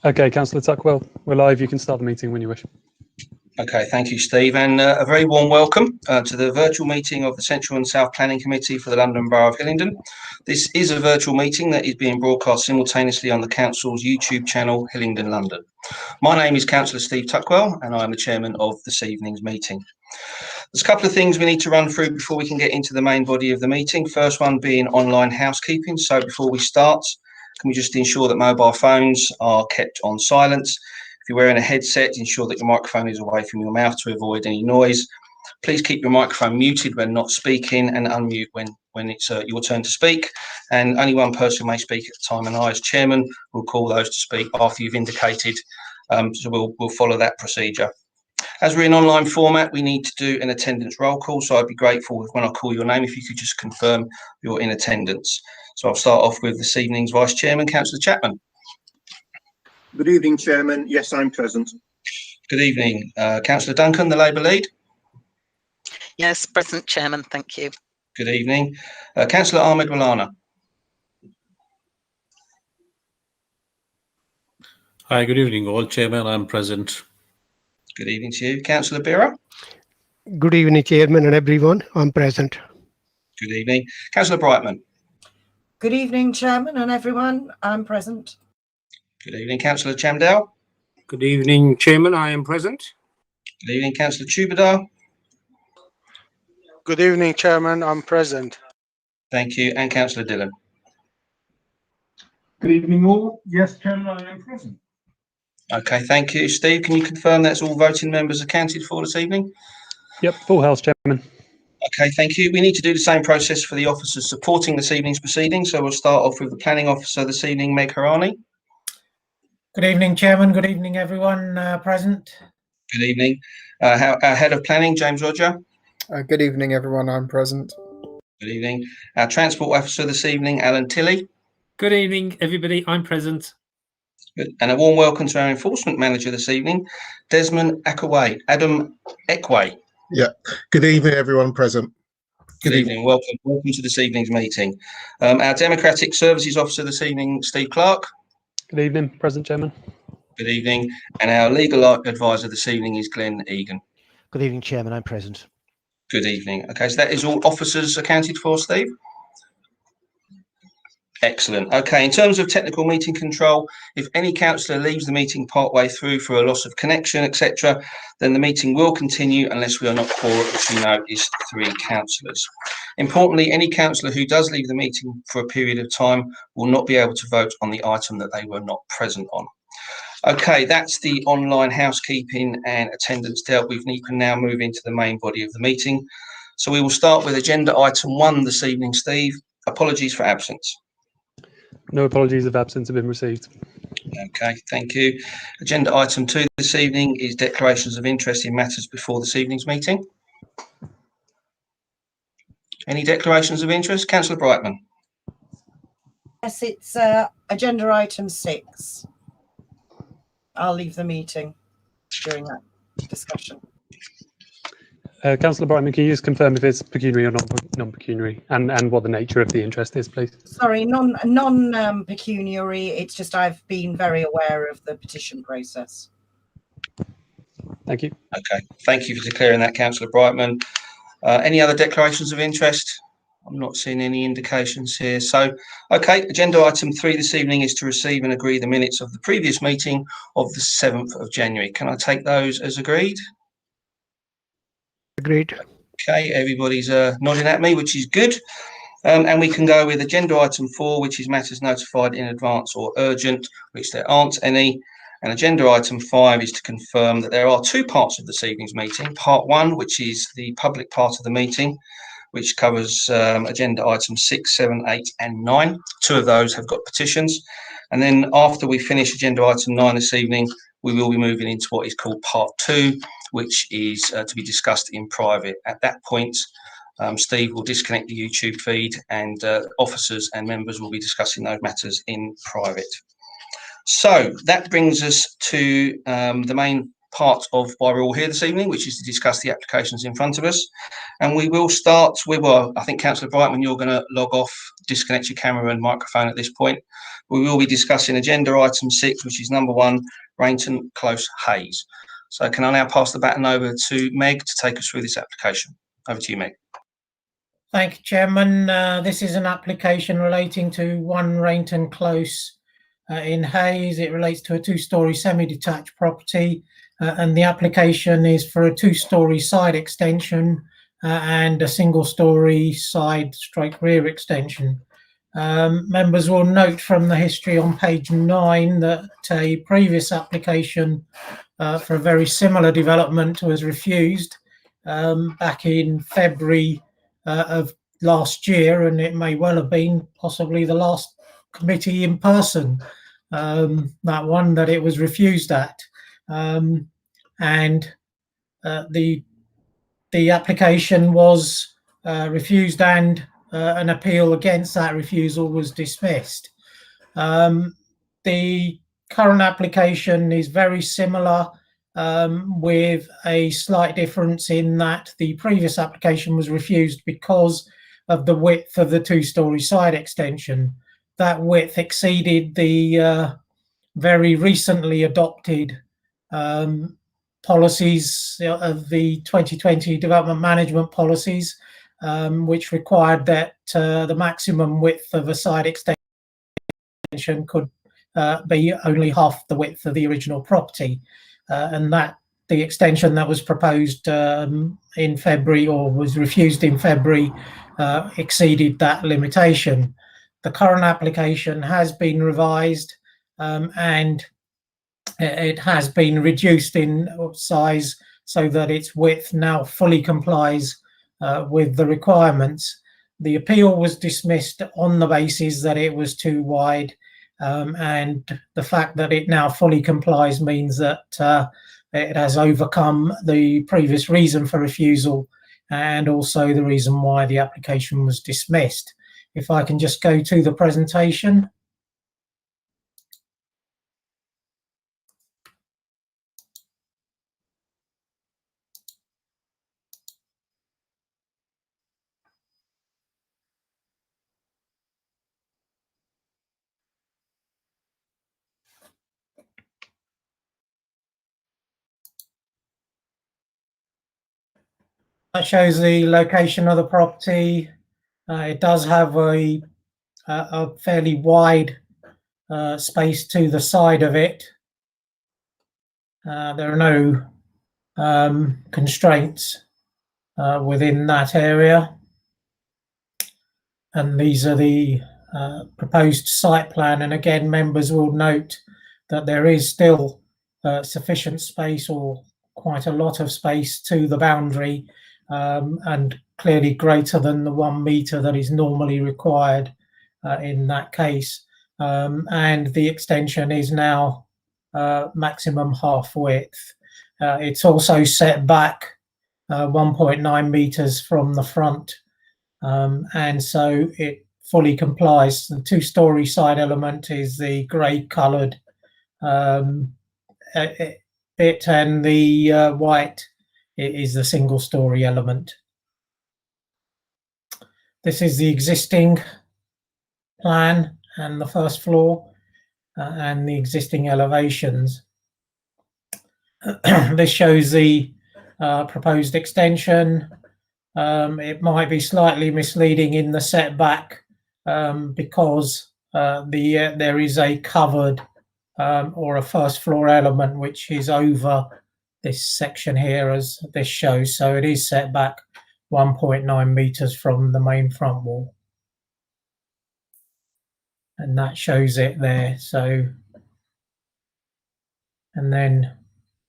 Okay, Councillor Tuckwell, we're live. You can start the meeting when you wish. Okay, thank you, Steve, and a very warm welcome to the virtual meeting of the Central and South Planning Committee for the London Borough of Hillingdon. This is a virtual meeting that is being broadcast simultaneously on the Council's YouTube channel, Hillingdon London. My name is Councillor Steve Tuckwell, and I am the chairman of this evening's meeting. There's a couple of things we need to run through before we can get into the main body of the meeting. First one being online housekeeping. So before we start, can we just ensure that mobile phones are kept on silent? If you're wearing a headset, ensure that your microphone is away from your mouth to avoid any noise. Please keep your microphone muted when not speaking and unmute when it's your turn to speak. And only one person may speak at a time, and I, as chairman, will call those to speak after you've indicated. So we'll follow that procedure. As we're in online format, we need to do an attendance roll call. So I'd be grateful if when I call your name, if you could just confirm you're in attendance. So I'll start off with this evening's Vice Chairman, Councillor Chapman. Good evening, Chairman. Yes, I'm present. Good evening. Councillor Duncan, the Labour lead. Yes, present, Chairman. Thank you. Good evening. Councillor Ahmed Walana. Hi, good evening all. Chairman, I'm present. Good evening to you. Councillor Bira. Good evening, Chairman and everyone. I'm present. Good evening. Councillor Brightman. Good evening, Chairman and everyone. I'm present. Good evening. Councillor Chamdell. Good evening, Chairman. I am present. Good evening. Councillor Tubadar. Good evening, Chairman. I'm present. Thank you. And Councillor Dillon. Good evening all. Yes, Chairman, I am present. Okay, thank you. Steve, can you confirm that's all voting members accounted for this evening? Yep, full house, Chairman. Okay, thank you. We need to do the same process for the officers supporting this evening's proceedings. So we'll start off with the planning officer this evening, Meg Harani. Good evening, Chairman. Good evening, everyone present. Good evening. Our head of planning, James Roger. Good evening, everyone. I'm present. Good evening. Our transport officer this evening, Alan Tilley. Good evening, everybody. I'm present. Good. And a warm welcome to our enforcement manager this evening, Desmond Adam Ekway. Yeah. Good evening, everyone present. Good evening. Welcome to this evening's meeting. Our democratic services officer this evening, Steve Clark. Good evening, present, Chairman. Good evening. And our legal advisor this evening is Glenn Egan. Good evening, Chairman. I'm present. Good evening. Okay, so that is all officers accounted for, Steve? Excellent. Okay, in terms of technical meeting control, if any councillor leaves the meeting partway through for a loss of connection, etc., then the meeting will continue unless we are not quorum, which you know is 3 councillors. Importantly, any councillor who does leave the meeting for a period of time will not be able to vote on the item that they were not present on. Okay, that's the online housekeeping and attendance dealt with. And you can now move into the main body of the meeting. So we will start with agenda item 1 this evening, Steve. Apologies for absence. No apologies of absence have been received. Okay, thank you. Agenda item 2 this evening is declarations of interest in matters before this evening's meeting. Any declarations of interest? Councillor Brightman. Yes, it's agenda item 6. I'll leave the meeting during that discussion. Councillor Brightman, can you just confirm if it's pecuniary or non-pecuniary and what the nature of the interest is, please? Sorry, non-pecuniary. It's just I've been very aware of the petition process. Thank you. Okay, thank you for declaring that, Councillor Brightman. Any other declarations of interest? I'm not seeing any indications here. So, okay, agenda item 3 this evening is to receive and agree the minutes of the previous meeting of the 7th of January. Can I take those as agreed? Agreed. Okay, everybody's nodding at me, which is good. And we can go with agenda item 4, which is matters notified in advance or urgent, which there aren't any. And agenda item 5 is to confirm that there are 2 parts of this evening's meeting. Part 1, which is the public part of the meeting, which covers agenda items 6, 7, 8 and 9. 2 of those have got petitions. And then after we finish agenda item 9 this evening, we will be moving into what is called part 2, which is to be discussed in private. At that point, Steve will disconnect the YouTube feed and officers and members will be discussing those matters in private. So that brings us to the main part of why we're all here this evening, which is to discuss the applications in front of us. And we will start with, well, I think Councillor Brightman, you're going to log off, disconnect your camera and microphone at this point. We will be discussing agenda item 6, which is number 1, Rainton Close Hayes. So can I now pass the baton over to Meg to take us through this application? Over to you, Meg. Thank you, Chairman. This is an application relating to 1 Rainton Close in Hayes. It relates to a 2-storey semi-detached property, and the application is for a 2-storey side extension and a 1-storey side / rear extension. Members will note from the history on page 9 that a previous application for a very similar development was refused back in February of last year, and it may well have been possibly the last committee in person, that one that it was refused at. And the application was refused, and an appeal against that refusal was dismissed. The current application is very similar, with a slight difference in that the previous application was refused because of the width of the 2-storey side extension. That width exceeded the very recently adopted policies of the 2020 development management policies, which required that the maximum width of a side extension could be only half the width of the original property. And that the extension that was proposed in February, or was refused in February, exceeded that limitation. The current application has been revised, and it has been reduced in size so that its width now fully complies with the requirements. The appeal was dismissed on the basis that it was too wide, and the fact that it now fully complies means that it has overcome the previous reason for refusal, and also the reason why the application was dismissed. If I can just go to the presentation. That shows the location of the property. It does have a fairly wide space to the side of it. There are no constraints within that area. And these are the proposed site plan. And again, members will note that there is still sufficient space, or quite a lot of space, to the boundary, and clearly greater than the 1 metre that is normally required in that case. And the extension is now maximum half width. It's also set back 1.9 metres from the front, and so it fully complies. The 2-storey side element is the grey coloured bit, and the white is the 1-storey element. This is the existing plan and the first floor and the existing elevations. This shows the proposed extension. It might be slightly misleading in the setback because there is a covered or a first floor element which is over this section here, as this shows. So it is set back 1.9 metres from the main front wall, and that shows it there. So, and then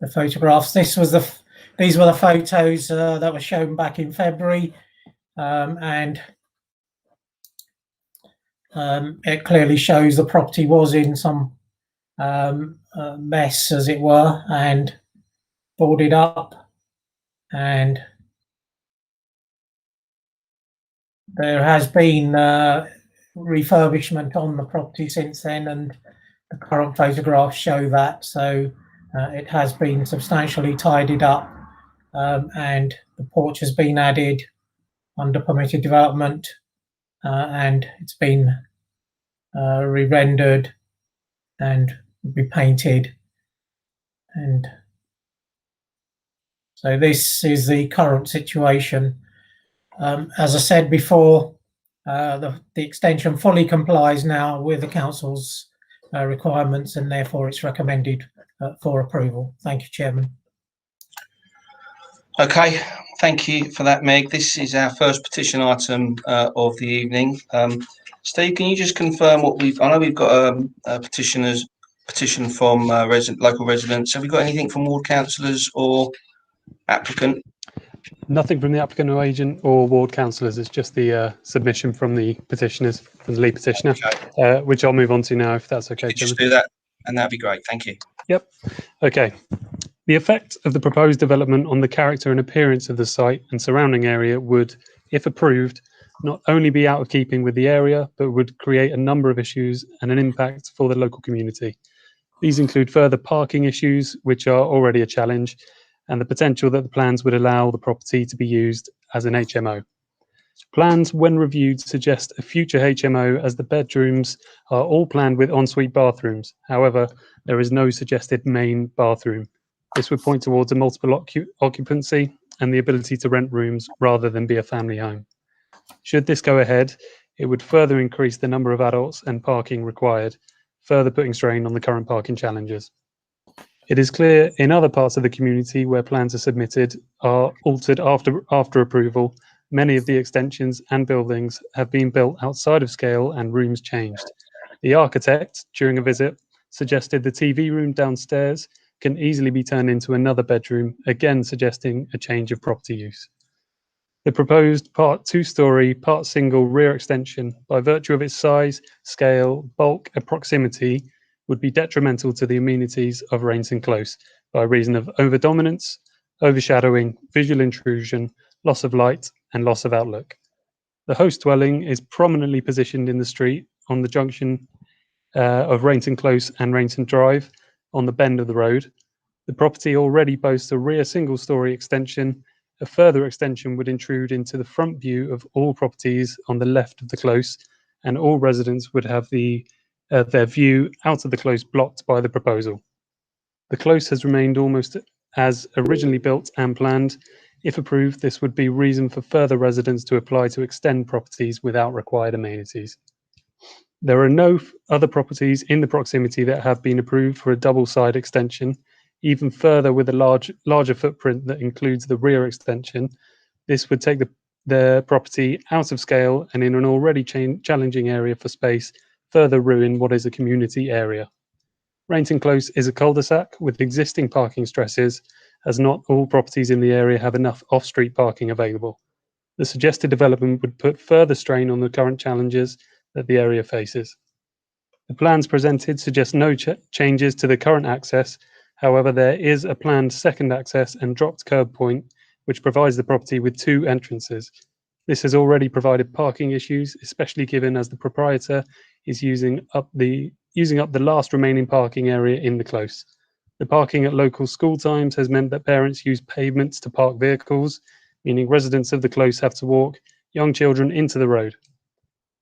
the photographs. These were the photos that were shown back in February, and it clearly shows the property was in some mess, as it were, and boarded up, and there has been refurbishment on the property since then, and the current photographs show that. So It has been substantially tidied up, and the porch has been added under permitted development, and it's been re-rendered and repainted. And so this is the current situation. As I said before, the extension fully complies now with the council's requirements, and therefore it's recommended for approval. Thank you, Chairman. Okay, thank you for that, Meg. This is our first petition item of the evening. Steve, can you just confirm what I know we've got a petition from local residents. Have we got anything from ward councillors or applicant? Nothing from the applicant or agent or ward councillors. It's just the submission from the petitioners, from the lead petitioner, Okay. which I'll move on to now, if that's okay. Just do that, and that'd be great. Thank you. Yep. Okay. The effect of the proposed development on the character and appearance of the site and surrounding area would, if approved, not only be out of keeping with the area, but would create a number of issues and an impact for the local community. These include further parking issues, which are already a challenge, and the potential that the plans would allow the property to be used as an HMO. Plans, when reviewed, suggest a future HMO as the bedrooms are all planned with ensuite bathrooms. However, there is no suggested main bathroom. This would point towards a multiple occupancy and the ability to rent rooms rather than be a family home. Should this go ahead, it would further increase the number of adults and parking required, further putting strain on the current parking challenges. It is clear in other parts of the community where plans are submitted are altered after approval. Many of the extensions and buildings have been built outside of scale and rooms changed. The architect, during a visit, suggested the TV room downstairs can easily be turned into another bedroom, again suggesting a change of property use. The proposed part 2-storey, part single rear extension, by virtue of its size, scale, bulk and proximity, would be detrimental to the amenities of Rainton Close by reason of overdominance, overshadowing, visual intrusion, loss of light and loss of outlook. The host dwelling is prominently positioned in the street on the junction of Rainton Close and Rainton Drive on the bend of the road. The property already boasts a rear single-storey extension. A further extension would intrude into the front view of all properties on the left of the close, and all residents would have their view out of the close blocked by the proposal. The close has remained almost as originally built and planned. If approved, this would be reason for further residents to apply to extend properties without required amenities. There are no other properties in the proximity that have been approved for a double-side extension. Even further, with a larger footprint that includes the rear extension, this would take the property out of scale and in an already challenging area for space, further ruin what is a community area. Rainton Close is a cul-de-sac with existing parking stresses, as not all properties in the area have enough off-street parking available. The suggested development would put further strain on the current challenges that the area faces. The plans presented suggest no changes to the current access. However, there is a planned second access and dropped curb point, which provides the property with 2 entrances. This has already provided parking issues, especially given as the proprietor is using up the last remaining parking area in the close. The parking at local school times has meant that parents use pavements to park vehicles, meaning residents of the close have to walk young children into the road.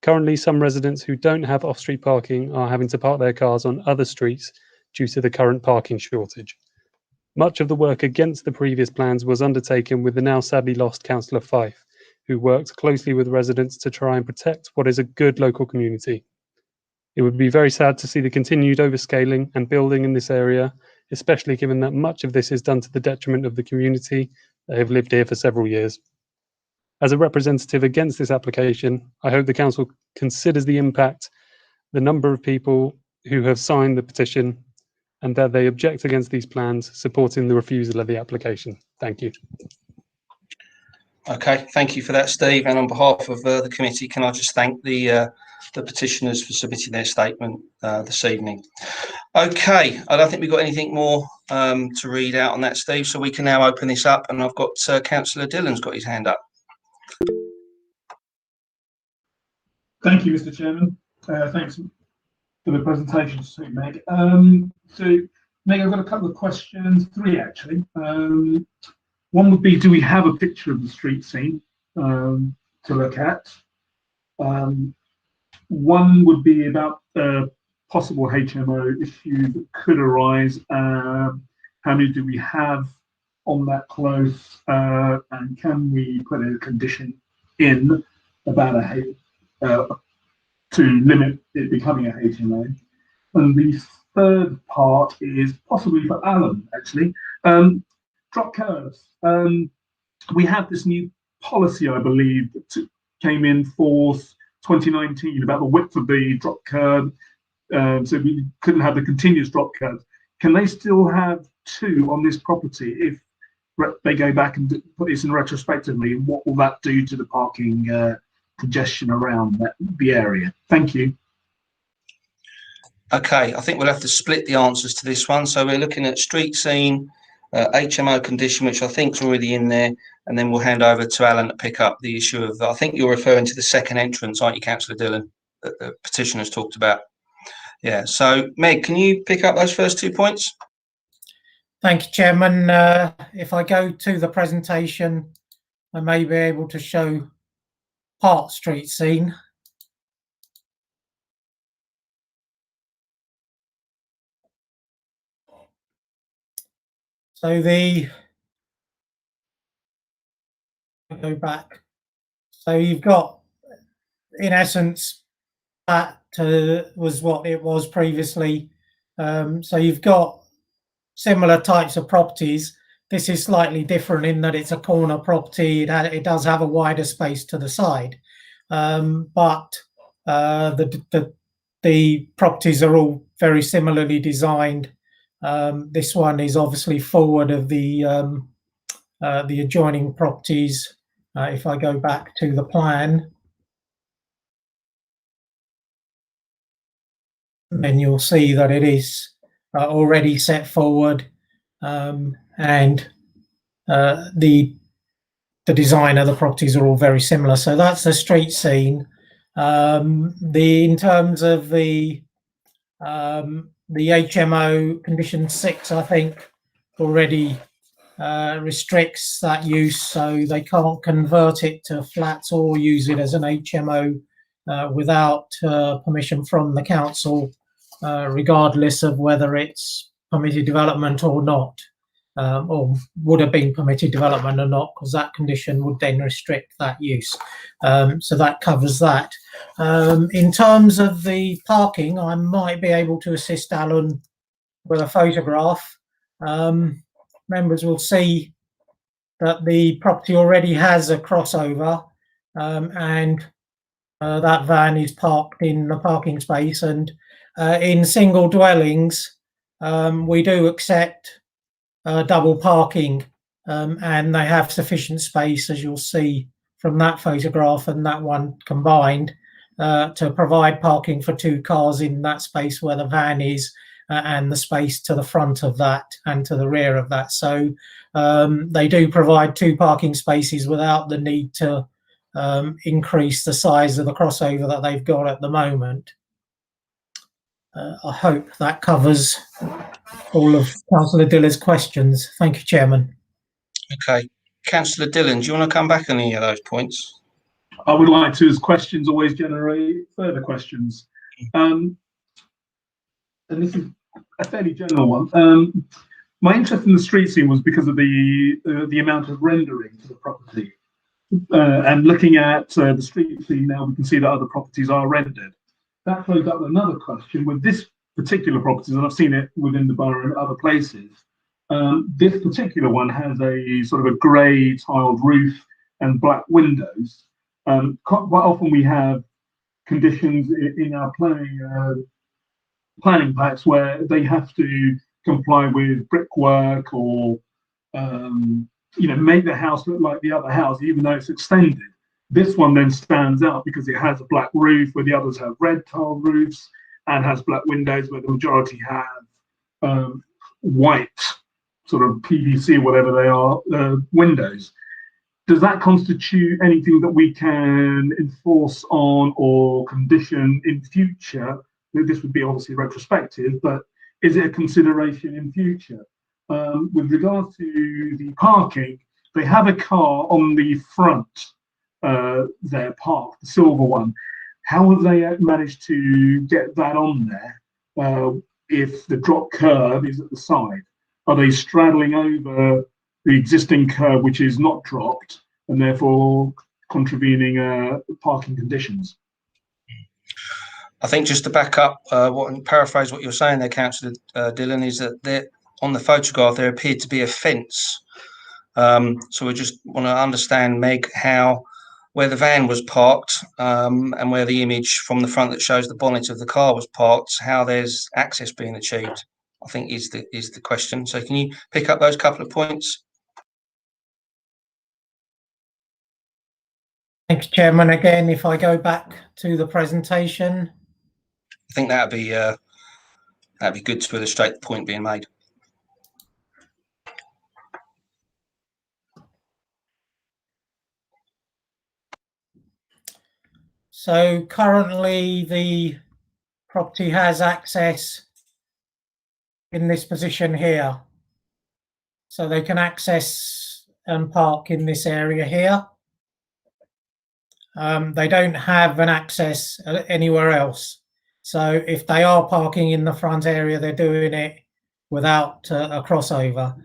Currently, some residents who don't have off-street parking are having to park their cars on other streets due to the current parking shortage. Much of the work against the previous plans was undertaken with the now sadly lost Councillor Fife, who worked closely with residents to try and protect what is a good local community. It would be very sad to see the continued overscaling and building in this area, especially given that much of this is done to the detriment of the community that have lived here for several years. As a representative against this application, I hope the council considers the impact, the number of people who have signed the petition, and that they object against these plans, supporting the refusal of the application. Thank you. Okay, thank you for that, Steve. And on behalf of the committee, can I just thank the petitioners for submitting their statement this evening. Okay, I don't think we've got anything more to read out on that, Steve, so we can now open this up, and I've got Councillor Dillon's got his hand up. Thank you, Mr. Chairman. Thanks for the presentation, Meg. So Meg, I've got a couple of questions, three actually. One would be, do we have a picture of the street scene to look at? One would be about possible HMO issues that could arise. How many do we have on that close? And can we put a condition in about to limit it becoming a HMO? And the third part is possibly for Alan, actually. Drop curves. We have this new policy, I believe, that came in force 2019 about the width of the drop curve. So we couldn't have the continuous drop curve. Can they still have two on this property if they go back and put this in retrospectively? What will that do to the parking congestion around the area? Thank you. Okay, I think we'll have to split the answers to this one. So we're looking at street scene, HMO condition, which I think is already in there, and then we'll hand over to Alan to pick up the issue of, I think you're referring to the second entrance, aren't you, Councillor Dillon, that the petitioners talked about? Yeah, so Meg, can you pick up those first 2 points? Thank you, Chairman. If I go to the presentation, I may be able to show part street scene. So go back. So you've got, in essence, that was what it was previously. So you've got similar types of properties. This is slightly different in that it's a corner property. It does have a wider space to the side, but the properties are all very similarly designed. This one is obviously forward of the adjoining properties. If I go back to the plan, then you'll see that it is already set forward, and the design of the properties are all very similar. So that's the street scene. In terms of the HMO condition 6, I think, already restricts that use, so they can't convert it to flats or use it as an HMO without permission from the council, regardless of whether it's permitted development or not, or would have been permitted development or not, because that condition would then restrict that use. So that covers that. In terms of the parking, I might be able to assist Alan with a photograph. Members will see that the property already has a crossover, and that van is parked in the parking space. And in single dwellings, we do accept double parking, and they have sufficient space, as you'll see from that photograph and that one combined, to provide parking for 2 cars in that space where the van is, and the space to the front of that and to the rear of that. So they do provide 2 parking spaces without the need to increase the size of the crossover that they've got at the moment. I hope that covers all of Councillor Dillon's questions. Thank you, Chairman. Okay, Councillor Dillon, do you want to come back on any of those points? I would like to, as questions always generate further questions. And this is a fairly general one. My interest in the street scene was because of the amount of rendering to the property. And looking at the street scene now, we can see that other properties are rendered. That throws up another question with this particular property, and I've seen it within the borough and other places. This particular one has a sort of a grey tiled roof and black windows. Quite often we have conditions in our planning packs where they have to comply with brickwork or make the house look like the other house, even though it's extended. This one then stands out because it has a black roof where the others have red tile roofs, and has black windows where the majority have white sort of PVC, whatever they are, windows. Does that constitute anything that we can enforce on or condition in future? This would be obviously retrospective, but is it a consideration in future? With regard to the parking, they have a car on the front there parked, the silver one. How have they managed to get that on there if the drop curb is at the side? Are they straddling over the existing curb, which is not dropped, and therefore contravening parking conditions? I think just to back up and paraphrase what you're saying there, Councillor Dillon, is that on the photograph there appeared to be a fence. So we just want to understand, Meg, where the van was parked and where the image from the front that shows the bonnet of the car was parked, how there's access being achieved, I think is the question. So can you pick up those couple of points? Thanks, Chairman. Again, if I go back to the presentation. I think that'd be good to illustrate the point being made. So currently the property has access in this position here. So they can access and park in this area here. They don't have an access anywhere else. So if they are parking in the front area, they're doing it without a crossover.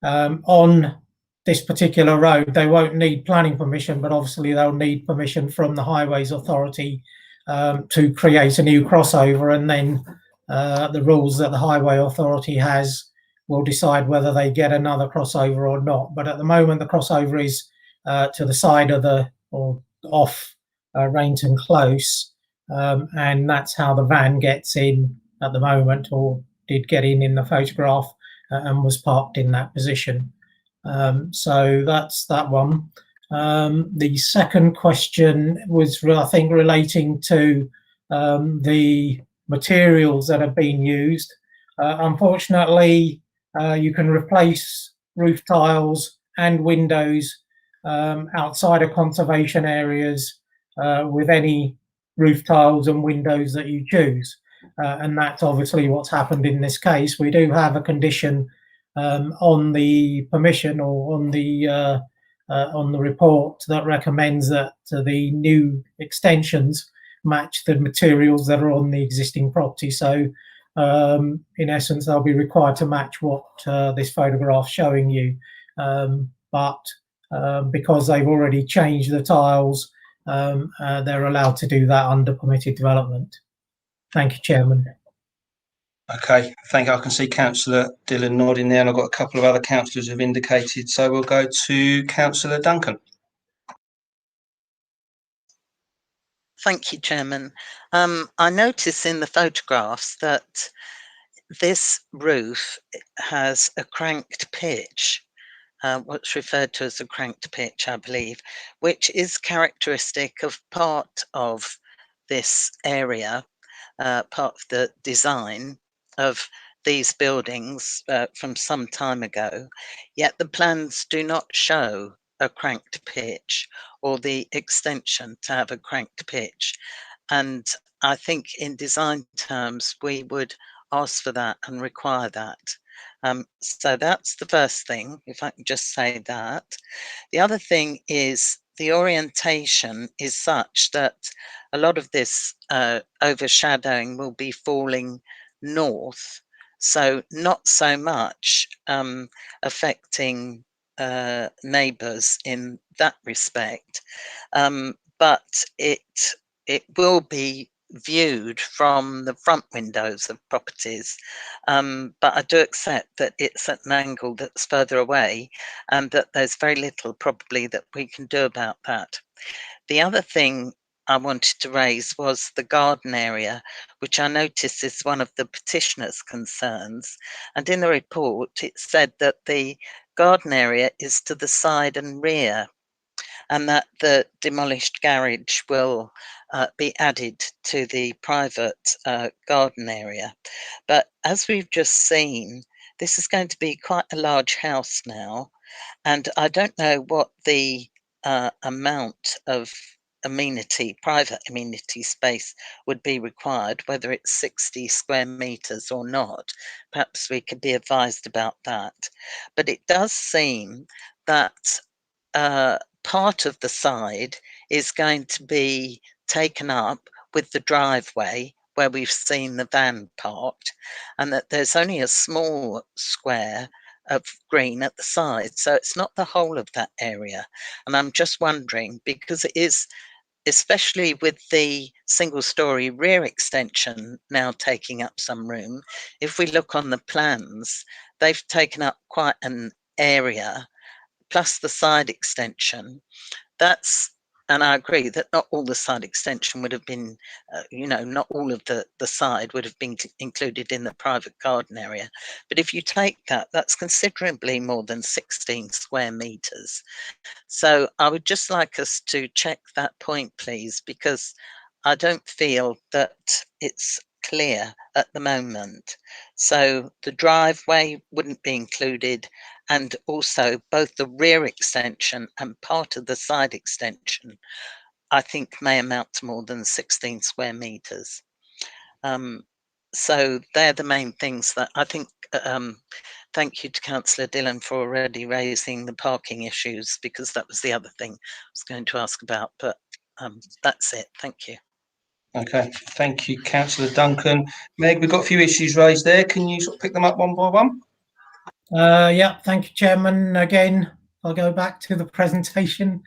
On this particular road, they won't need planning permission, but obviously they'll need permission from the Highways Authority to create a new crossover, and then the rules that the Highway Authority has will decide whether they get another crossover or not. But at the moment, the crossover is to the side of off Rainton Close, and that's how the van gets in at the moment, or did get in the photograph, and was parked in that position. So that's that one. The second question was, I think, relating to the materials that have been used. Unfortunately, you can replace roof tiles and windows outside of conservation areas with any roof tiles and windows that you choose. And that's obviously what's happened in this case. We do have a condition on the permission, or on the report, that recommends that the new extensions match the materials that are on the existing property. So in essence, they'll be required to match what this photograph showing you. But because they've already changed the tiles, they're allowed to do that under permitted development. Thank you, Chairman. Okay, thank you. I can see Councillor Dillon nodding there, and I've got a couple of other councillors who've indicated. So we'll go to Councillor Duncan. Thank you, Chairman. I notice in the photographs that this roof has a cranked pitch, what's referred to as a cranked pitch, I believe, which is characteristic of part of this area, part of the design of these buildings from some time ago, yet the plans do not show a cranked pitch or the extension to have a cranked pitch. And I think in design terms, we would ask for that and require that. So that's the first thing, if I can just say that. The other thing is the orientation is such that a lot of this overshadowing will be falling north, so not so much affecting neighbours in that respect, but it will be viewed from the front windows of properties, but I do accept that it's at an angle that's further away, and that there's very little probably that we can do about that. The other thing I wanted to raise was the garden area, which I noticed is one of the petitioner's concerns. And in the report, it said that the garden area is to the side and rear, and that the demolished garage will be added to the private garden area. But as we've just seen, this is going to be quite a large house now, and I don't know what the amount of private amenity space would be required, whether it's 60 square metres or not. Perhaps we could be advised about that. But it does seem that part of the side is going to be taken up with the driveway where we've seen the van parked, and that there's only a small square of green at the side. So it's not the whole of that area. And I'm just wondering, because it is, especially with the single-storey rear extension now taking up some room, if we look on the plans, they've taken up quite an area, plus the side extension. And I agree that not all the side extension would have been, not all of the side would have been included in the private garden area. But if you take that, that's considerably more than 16 square metres. So I would just like us to check that point, please, because I don't feel that it's clear at the moment. So the driveway wouldn't be included, and also both the rear extension and part of the side extension, I think, may amount to more than 16 square metres. So they're the main things that I think. Thank you to Councillor Dillon for already raising the parking issues, because that was the other thing I was going to ask about, but that's it. Thank you. Okay, thank you, Councillor Duncan. Meg, we've got a few issues raised there. Can you sort of pick them up one by one? Yeah, thank you, Chairman. Again, I'll go back to the presentation.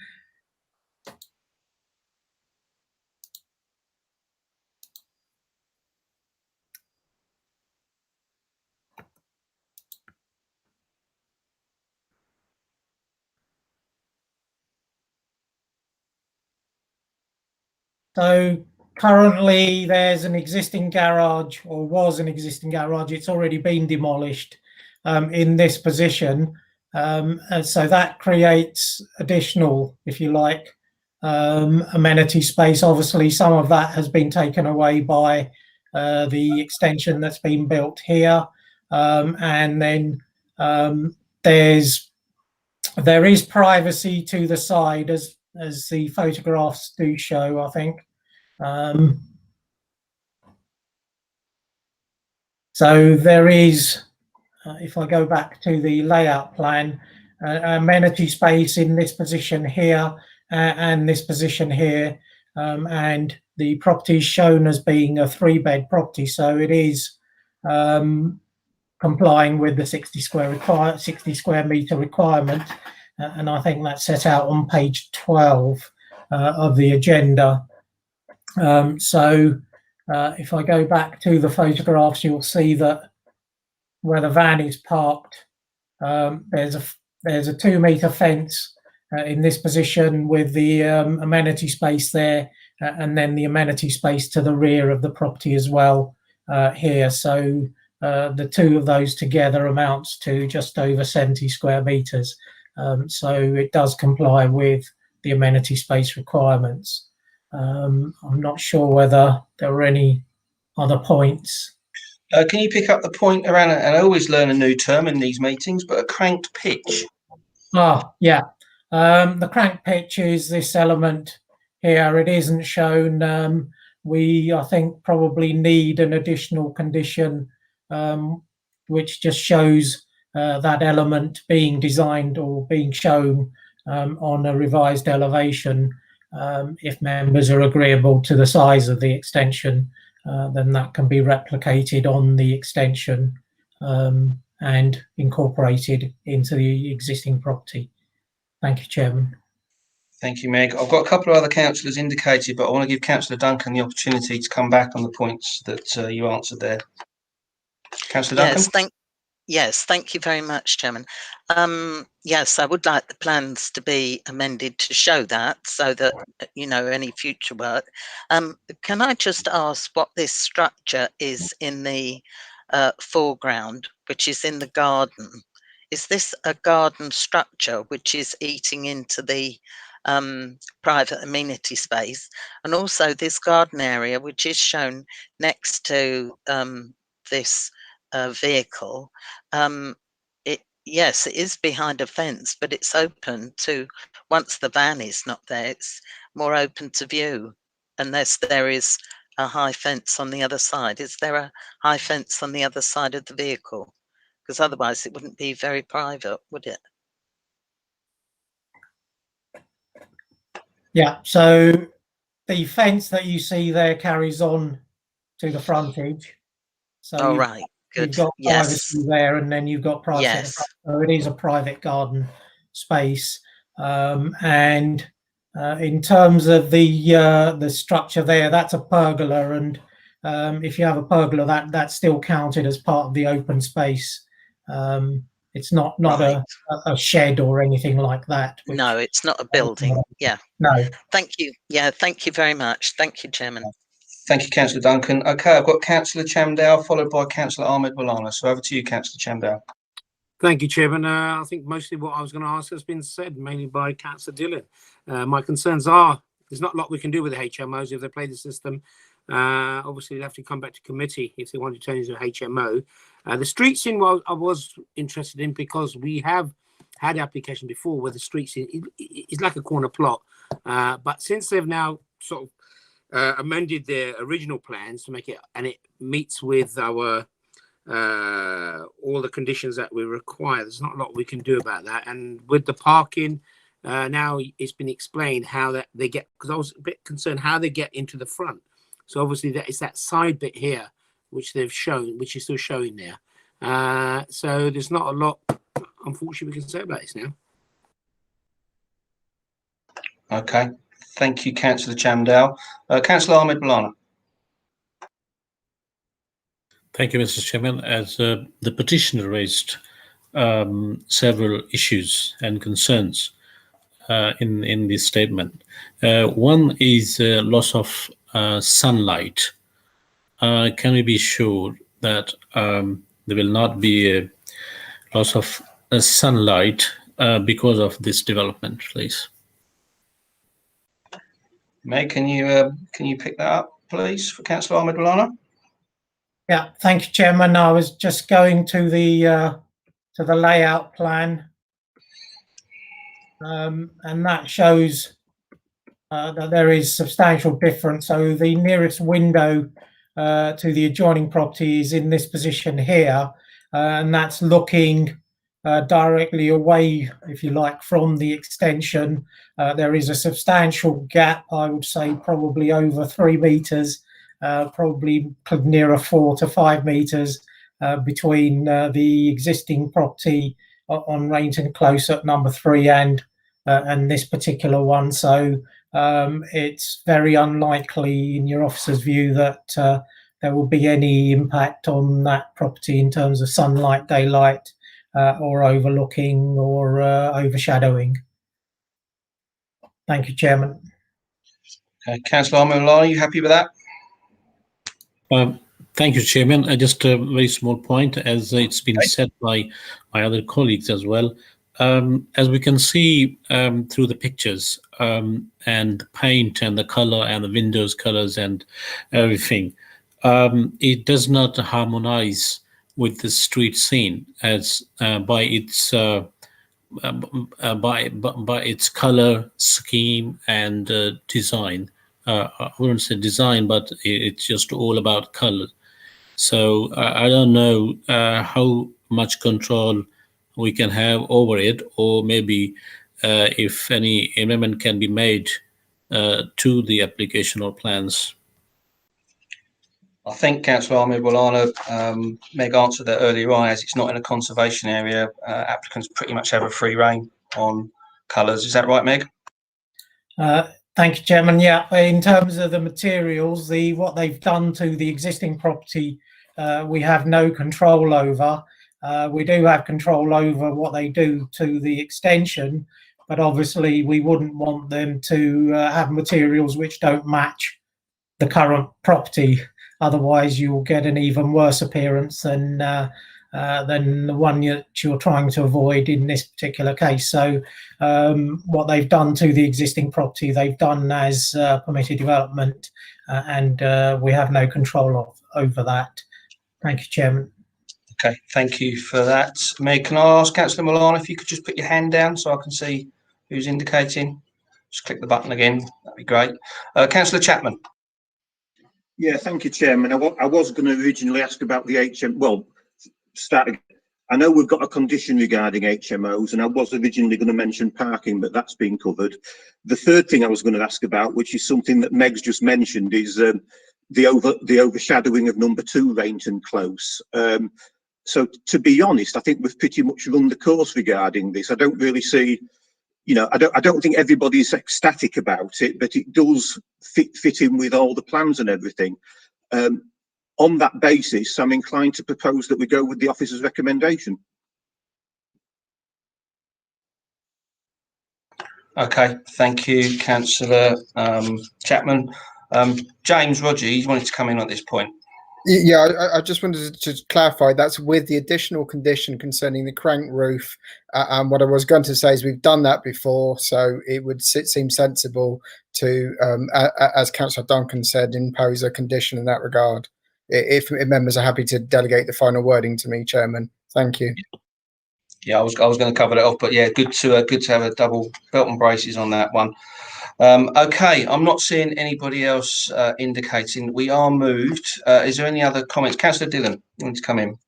So currently there's an existing garage, or was an existing garage. It's already been demolished in this position. And so that creates additional, if you like, amenity space. Obviously, some of that has been taken away by the extension that's been built here. And then there is privacy to the side, as the photographs do show, I think. So there is, if I go back to the layout plan, amenity space in this position here and this position here, and the property is shown as being a 3-bed property, so it is complying with the 60 square metre requirement, and I think that's set out on page 12 of the agenda. If I go back to the photographs, you'll see that where the van is parked, there's a 2-metre fence in this position with the amenity space there, and then the amenity space to the rear of the property as well here. So the two of those together amounts to just over 70 square metres. So it does comply with the amenity space requirements. I'm not sure whether there were any other points. Can you pick up the point around, and I always learn a new term in these meetings, but a cranked pitch? Yeah. The crank pitch is this element here. It isn't shown. We, I think, probably need an additional condition which just shows that element being designed or being shown on a revised elevation. If members are agreeable to the size of the extension, then that can be replicated on the extension and incorporated into the existing property. Thank you, Chairman. Thank you, Meg. I've got a couple of other councillors indicated, but I want to give Councillor Duncan the opportunity to come back on the points that you answered there. Councillor Duncan? Yes, thank you very much, Chairman. Yes, I would like the plans to be amended to show that, so that, any future work. Can I just ask what this structure is in the foreground, which is in the garden? Is this a garden structure which is eating into the private amenity space? And also this garden area, which is shown next to this vehicle, yes, it is behind a fence, but it's open to, once the van is not there, it's more open to view, unless there is a high fence on the other side. Is there a high fence on the other side of the vehicle? Because otherwise it wouldn't be very private, would it? Yeah, so the fence that you see there carries on to the frontage. So Oh, right, good. you've got Yes. privacy there, and then you've got privacy at the Yes. front. So it is a private garden space. And in terms of the structure there, that's a pergola, and if you have a pergola, that's still counted as part of the open space. It's not Right. a shed or anything like that. No, it's not a building. Yeah. No. Thank you. Yeah, thank you very much. Thank you, Chairman. Thank you, Councillor Duncan. Okay, I've got Councillor Chamdale, followed by Councillor Ahmed Bolana. So over to you, Councillor Chamdale. Thank you, Chairman. I think mostly what I was going to ask has been said, mainly by Councillor Dillon. My concerns are there's not a lot we can do with the HMOs if they play the system. Obviously, they have to come back to committee if they want to change the HMO. The street scene, well, I was interested in because we have had application before where the street scene is like a corner plot. But since they've now sort of amended their original plans to make it, and it meets with our all the conditions that we require, there's not a lot we can do about that. And with the parking, now it's been explained how that they get, because I was a bit concerned how they get into the front. So obviously that is that side bit here, which they've shown, which is still showing there. So there's not a lot, unfortunately, we can say about this now. Okay, thank you, Councillor Chamdale. Councillor Ahmed Bolana. Thank you, Mr. Chairman. As the petitioner raised several issues and concerns in this statement. One is loss of sunlight. Can we be sure that there will not be a loss of sunlight because of this development, please? Meg, can you pick that up, please, for Councillor Ahmed Bolana? Yeah, thank you, Chairman. I was just going to the layout plan, and that shows that there is substantial difference. So the nearest window to the adjoining property is in this position here, and that's looking directly away, if you like, from the extension. There is a substantial gap, I would say probably over 3 meters, probably nearer 4 to 5 meters between the existing property on Rainton Close at number 3 and this particular one. So it's very unlikely, in your officer's view, that there will be any impact on that property in terms of sunlight, daylight, or overlooking or overshadowing. Thank you, Chairman. Okay, Councillor Ahmed Bolana, are you happy with that? Thank you, Chairman. Just a very small point, as it's been said by my other colleagues as well. As we can see through the pictures and the paint and the color and the windows colors and everything, it does not harmonize with the street scene as by its color scheme and design. I wouldn't say design, but it's just all about color. So I don't know how much control we can have over it, or maybe if any amendment can be made to the application or plans. I think Councillor Ahmed Bolana, Meg answered that earlier on, as it's not in a conservation area, applicants pretty much have a free rein on colours. Is that right, Meg? Thank you, Chairman. Yeah, in terms of the materials, what they've done to the existing property, we have no control over. We do have control over what they do to the extension, but obviously we wouldn't want them to have materials which don't match the current property. Otherwise, you'll get an even worse appearance than the one you're trying to avoid in this particular case. So what they've done to the existing property, they've done as permitted development, and we have no control over that. Thank you, Chairman. Okay, thank you for that. Meg, can I ask Councillor Milano if you could just put your hand down so I can see who's indicating? Just click the button again. That'd be great. Councillor Chapman. Yeah, thank you, Chairman. I was going to originally ask about the I know we've got a condition regarding HMOs, and I was originally going to mention parking, but that's been covered. The third thing I was going to ask about, which is something that Meg's just mentioned, is the overshadowing of number 2, Rainton Close. So to be honest, I think we've pretty much run the course regarding this. I don't really see, I don't think everybody's ecstatic about it, but it does fit in with all the plans and everything. On that basis, I'm inclined to propose that we go with the officer's recommendation. Okay, thank you, Councillor Chapman. James, Roger, you wanted to come in on this point. Yeah, I just wanted to clarify that's with the additional condition concerning the crank roof. And what I was going to say is we've done that before, so it would seem sensible to, as Councillor Duncan said, impose a condition in that regard. If members are happy to delegate the final wording to me, Chairman. Thank you. Yeah, I was going to cover that off, but yeah, good to have a double belt and braces on that one. Okay, I'm not seeing anybody else indicating. We are moved. Is there any other comments? Councillor Dillon, you want to come in?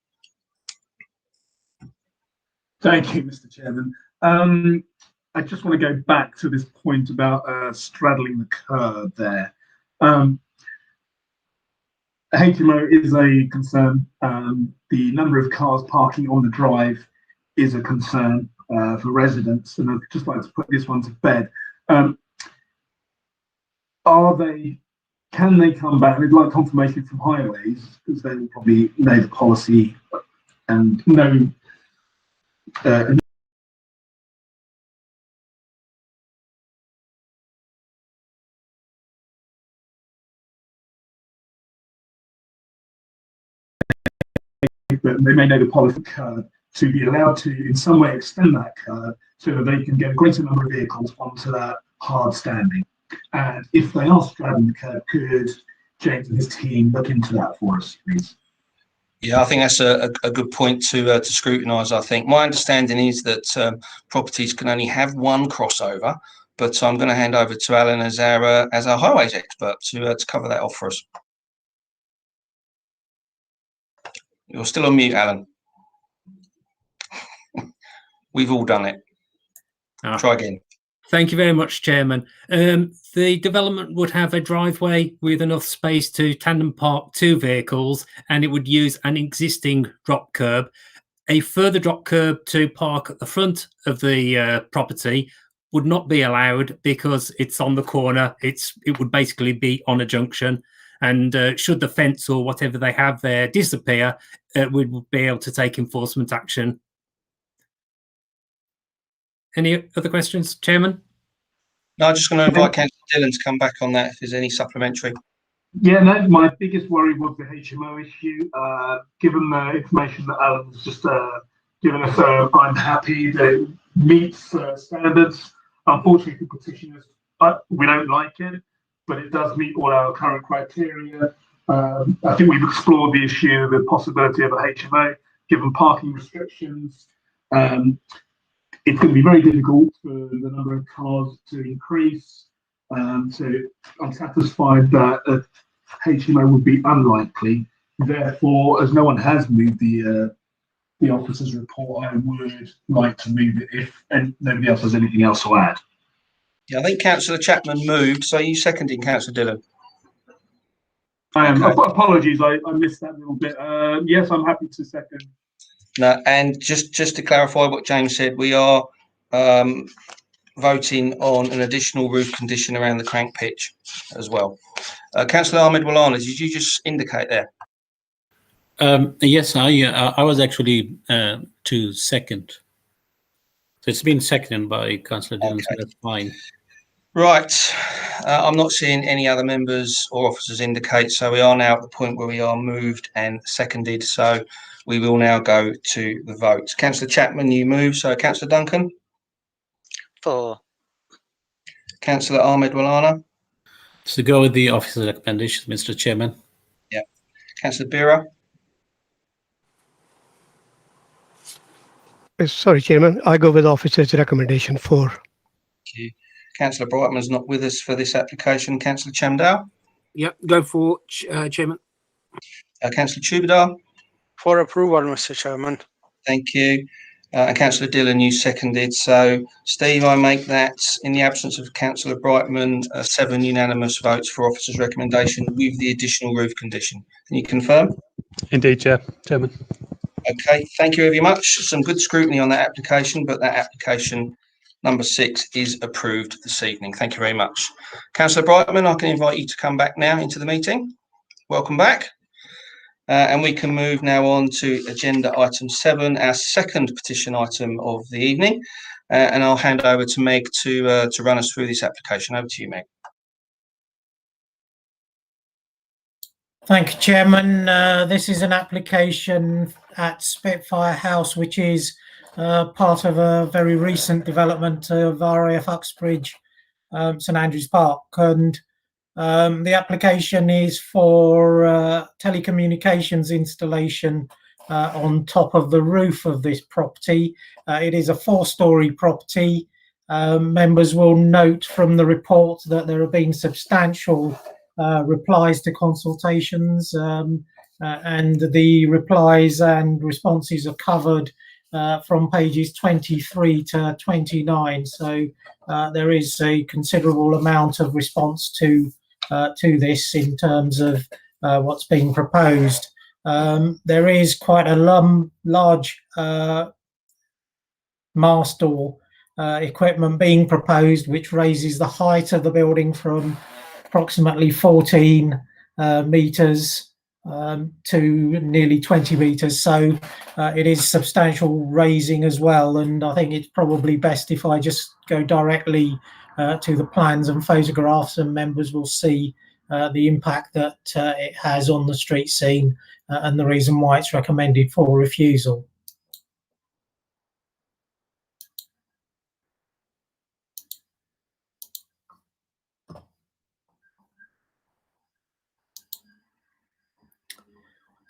Thank you, Mr. Chairman. I just want to go back to this point about straddling the curb there. HMO is a concern. The number of cars parking on the drive is a concern for residents, and I'd just like to put this one to bed. Can they come back? We'd like confirmation from highways, because they will probably know the policy and know but they may know the policy curve to be allowed to in some way extend that curve so that they can get a greater number of vehicles onto that hard standing. And if they are straddling the curve, could James and his team look into that for us, please? Yeah, I think that's a good point to scrutinise. I think my understanding is that properties can only have one crossover, but I'm going to hand over to Alan as our highways expert to cover that off for us. You're still on mute, Alan. We've all done it. Try again. Thank you very much, Chairman. The development would have a driveway with enough space to tandem park 2 vehicles, and it would use an existing drop curb. A further drop curb to park at the front of the property would not be allowed because it's on the corner. It would basically be on a junction. And should the fence or whatever they have there disappear, we would be able to take enforcement action. Any other questions, Chairman? No, I'm just going to invite Councillor Dillon to come back on that if there's any supplementary. Yeah, no, my biggest worry was the HMO issue. Given the information that Alan's just given us, I'm happy that it meets standards. Unfortunately, for petitioners, we don't like it, but it does meet all our current criteria. I think we've explored the issue, the possibility of a HMO, given parking restrictions. It's going to be very difficult for the number of cars to increase. So I'm satisfied that a HMO would be unlikely. Therefore, as no one has moved the officer's report, I would like to move it if nobody else has anything else to add. Yeah, I think Councillor Chapman moved. So are you seconding, Councillor Dillon? I am. Okay. Apologies, I missed that little bit. Yes, I'm happy to second. No, and just to clarify what James said, we are voting on an additional roof condition around the crank pitch as well. Councillor Ahmed Walana, did you just indicate there? Yes, I was actually to second. So it's been seconded by Councillor Dillon, okay. So that's fine. Right. I'm not seeing any other members or officers indicate, so we are now at the point where we are moved and seconded. So we will now go to the vote. Councillor Chapman, you move. So Councillor Duncan? 4. Councillor Ahmed Walana? To go with the officer's recommendation, Mr. Chairman. Yeah. Councillor Bira? Sorry, Chairman. I go with officer's recommendation 4. Thank you. Councillor Brightman's not with us for this application. Councillor Chamdale? Yep, go for Chairman. Councillor Tubadar? For approval, Mr. Chairman. Thank you. And Councillor Dillon, you seconded. So, Steve, I make that, in the absence of Councillor Brightman, 7 unanimous votes for officer's recommendation with the additional roof condition. Can you confirm? Indeed, Chairman. Okay, thank you very much. Some good scrutiny on that application, but that application number 6 is approved this evening. Thank you very much. Councillor Brightman, I can invite you to come back now into the meeting. Welcome back. And we can move now on to agenda item 7, our second petition item of the evening. And I'll hand over to Meg to run us through this application. Over to you, Meg. Thank you, Chairman. This is an application at Spitfire House, which is part of a very recent development of RAF Uxbridge, St Andrews Park. And the application is for telecommunications installation on top of the roof of this property. It is a 4-storey property. Members will note from the report that there have been substantial replies to consultations, and the replies and responses are covered from pages 23 to 29. So there is a considerable amount of response to this in terms of what's being proposed. There is quite a large mast door equipment being proposed, which raises the height of the building from approximately 14 metres to nearly 20 metres. So it is substantial raising as well. And I think it's probably best if I just go directly to the plans and photographs, and members will see the impact that it has on the street scene and the reason why it's recommended for refusal.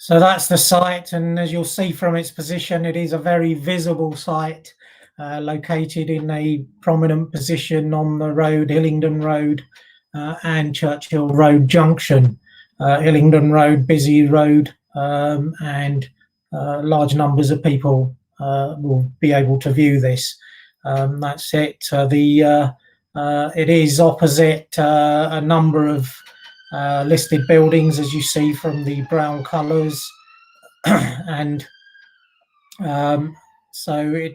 So that's the site, and as you'll see from its position, it is a very visible site, located in a prominent position on the road, Hillingdon Road and Churchill Road junction. Hillingdon Road, busy road, and large numbers of people will be able to view this. That's it. It is opposite a number of listed buildings, as you see from the brown colours, and so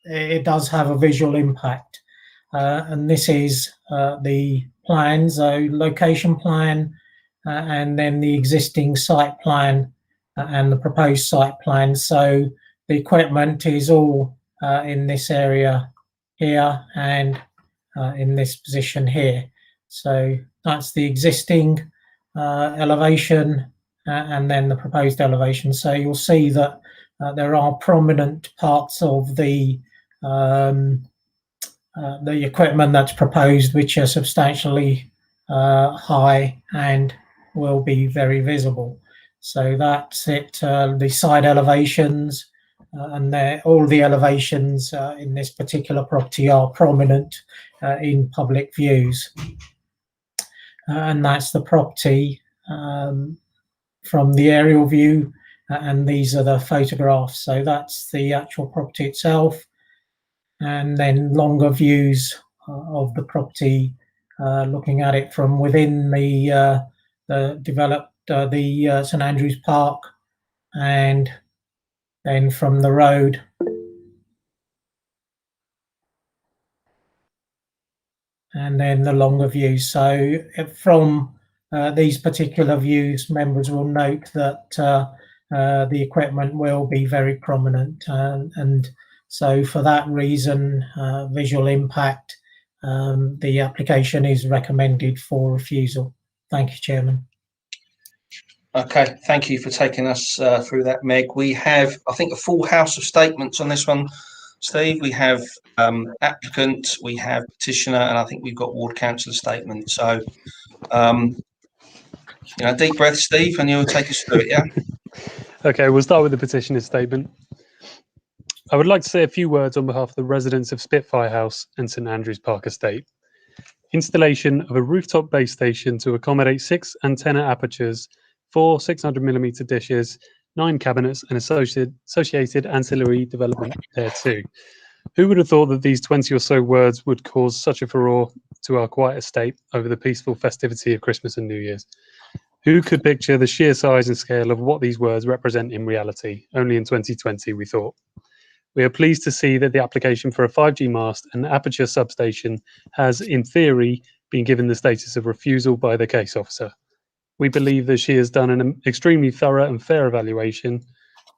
it does have a visual impact. And this is the plans, so location plan, and then the existing site plan and the proposed site plan. So the equipment is all in this area here and in this position here. So that's the existing elevation and then the proposed elevation. So you'll see that there are prominent parts of the equipment that's proposed which are substantially high and will be very visible. So that's it. The side elevations and all the elevations in this particular property are prominent in public views. And that's the property from the aerial view, and these are the photographs. So that's the actual property itself, and then longer views of the property, looking at it from within the developed St Andrews Park, and then from the road. And then the longer views. So from these particular views, members will note that the equipment will be very prominent. And so for that reason, visual impact, the application is recommended for refusal. Thank you, Chairman. Okay, thank you for taking us through that, Meg. We have, I think, a full house of statements on this one, Steve. We have applicant, we have petitioner, and I think we've got ward councillor statement. So, deep breath, Steve, and you'll take us through it, yeah? Okay, we'll start with the petitioner's statement. I would like to say a few words on behalf of the residents of Spitfire House and St Andrews Park Estate. Installation of a rooftop base station to accommodate 6 antenna apertures, 4 600mm dishes, 9 cabinets and associated ancillary development there too. Who would have thought that these 20 or so words would cause such a furore to our quiet estate over the peaceful festivity of Christmas and New Year's? Who could picture the sheer size and scale of what these words represent in reality? Only in 2020, we thought. We are pleased to see that the application for a 5G mast and aperture substation has, in theory, been given the status of refusal by the case officer. We believe that she has done an extremely thorough and fair evaluation.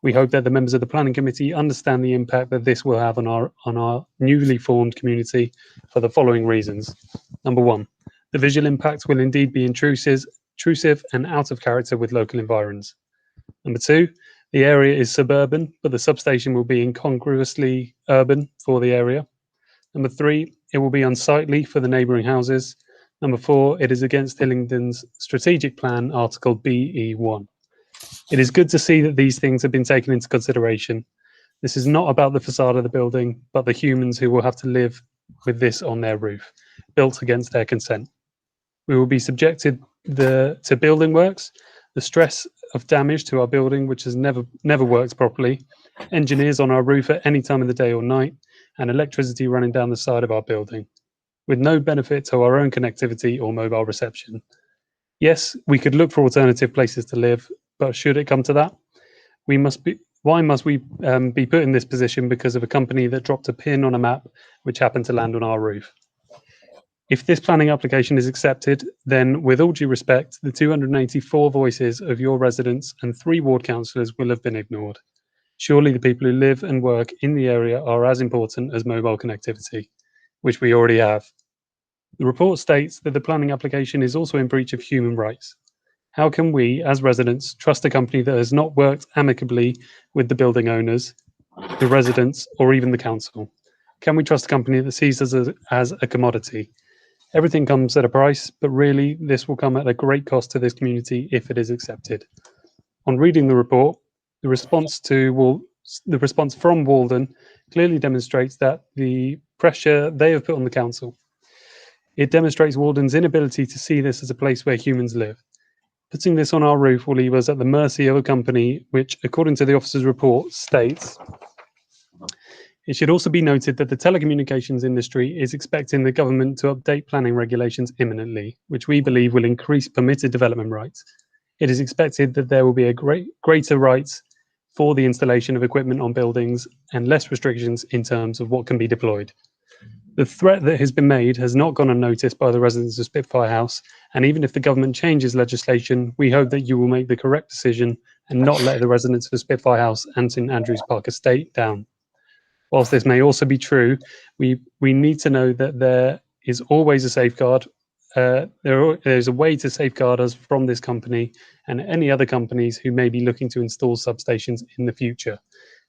We hope that the members of the planning committee understand the impact that this will have on our newly formed community for the following reasons. Number one, the visual impact will indeed be intrusive and out of character with local environs. Number two, the area is suburban, but the substation will be incongruously urban for the area. Number three, it will be unsightly for the neighbouring houses. Number four, it is against Hillingdon's strategic plan, Article BE1. It is good to see that these things have been taken into consideration. This is not about the facade of the building, but the humans who will have to live with this on their roof, built against their consent. We will be subjected to building works, the stress of damage to our building, which has never worked properly, engineers on our roof at any time of the day or night, and electricity running down the side of our building, with no benefit to our own connectivity or mobile reception. Yes, we could look for alternative places to live, but should it come to that, why must we be put in this position because of a company that dropped a pin on a map which happened to land on our roof? If this planning application is accepted, then with all due respect, the 284 voices of your residents and 3 ward councillors will have been ignored. Surely the people who live and work in the area are as important as mobile connectivity, which we already have. The report states that the planning application is also in breach of human rights. How can we, as residents, trust a company that has not worked amicably with the building owners, the residents, or even the council? Can we trust a company that sees us as a commodity? Everything comes at a price, but really this will come at a great cost to this community if it is accepted. On reading the report, the response from Walden clearly demonstrates that the pressure they have put on the council. It demonstrates Walden's inability to see this as a place where humans live. Putting this on our roof will leave us at the mercy of a company which, according to the officer's report, states, it should also be noted that the telecommunications industry is expecting the government to update planning regulations imminently, which we believe will increase permitted development rights. It is expected that there will be a greater rights for the installation of equipment on buildings and less restrictions in terms of what can be deployed. The threat that has been made has not gone unnoticed by the residents of Spitfire House, and even if the government changes legislation, we hope that you will make the correct decision and not let the residents of Spitfire House and St Andrews Park Estate down. Whilst this may also be true, we need to know that there is always a safeguard. There's a way to safeguard us from this company and any other companies who may be looking to install substations in the future.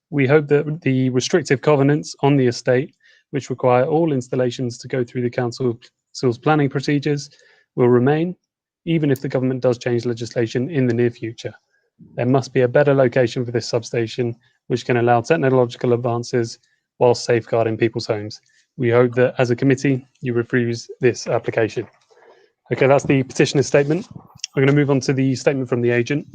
We hope that the restrictive covenants on the estate, which require all installations to go through the council's planning procedures, will remain, even if the government does change legislation in the near future. There must be a better location for this substation, which can allow technological advances while safeguarding people's homes. We hope that as a committee, you refuse this application. Okay, that's the petitioner's statement. We're going to move on to the statement from the agent.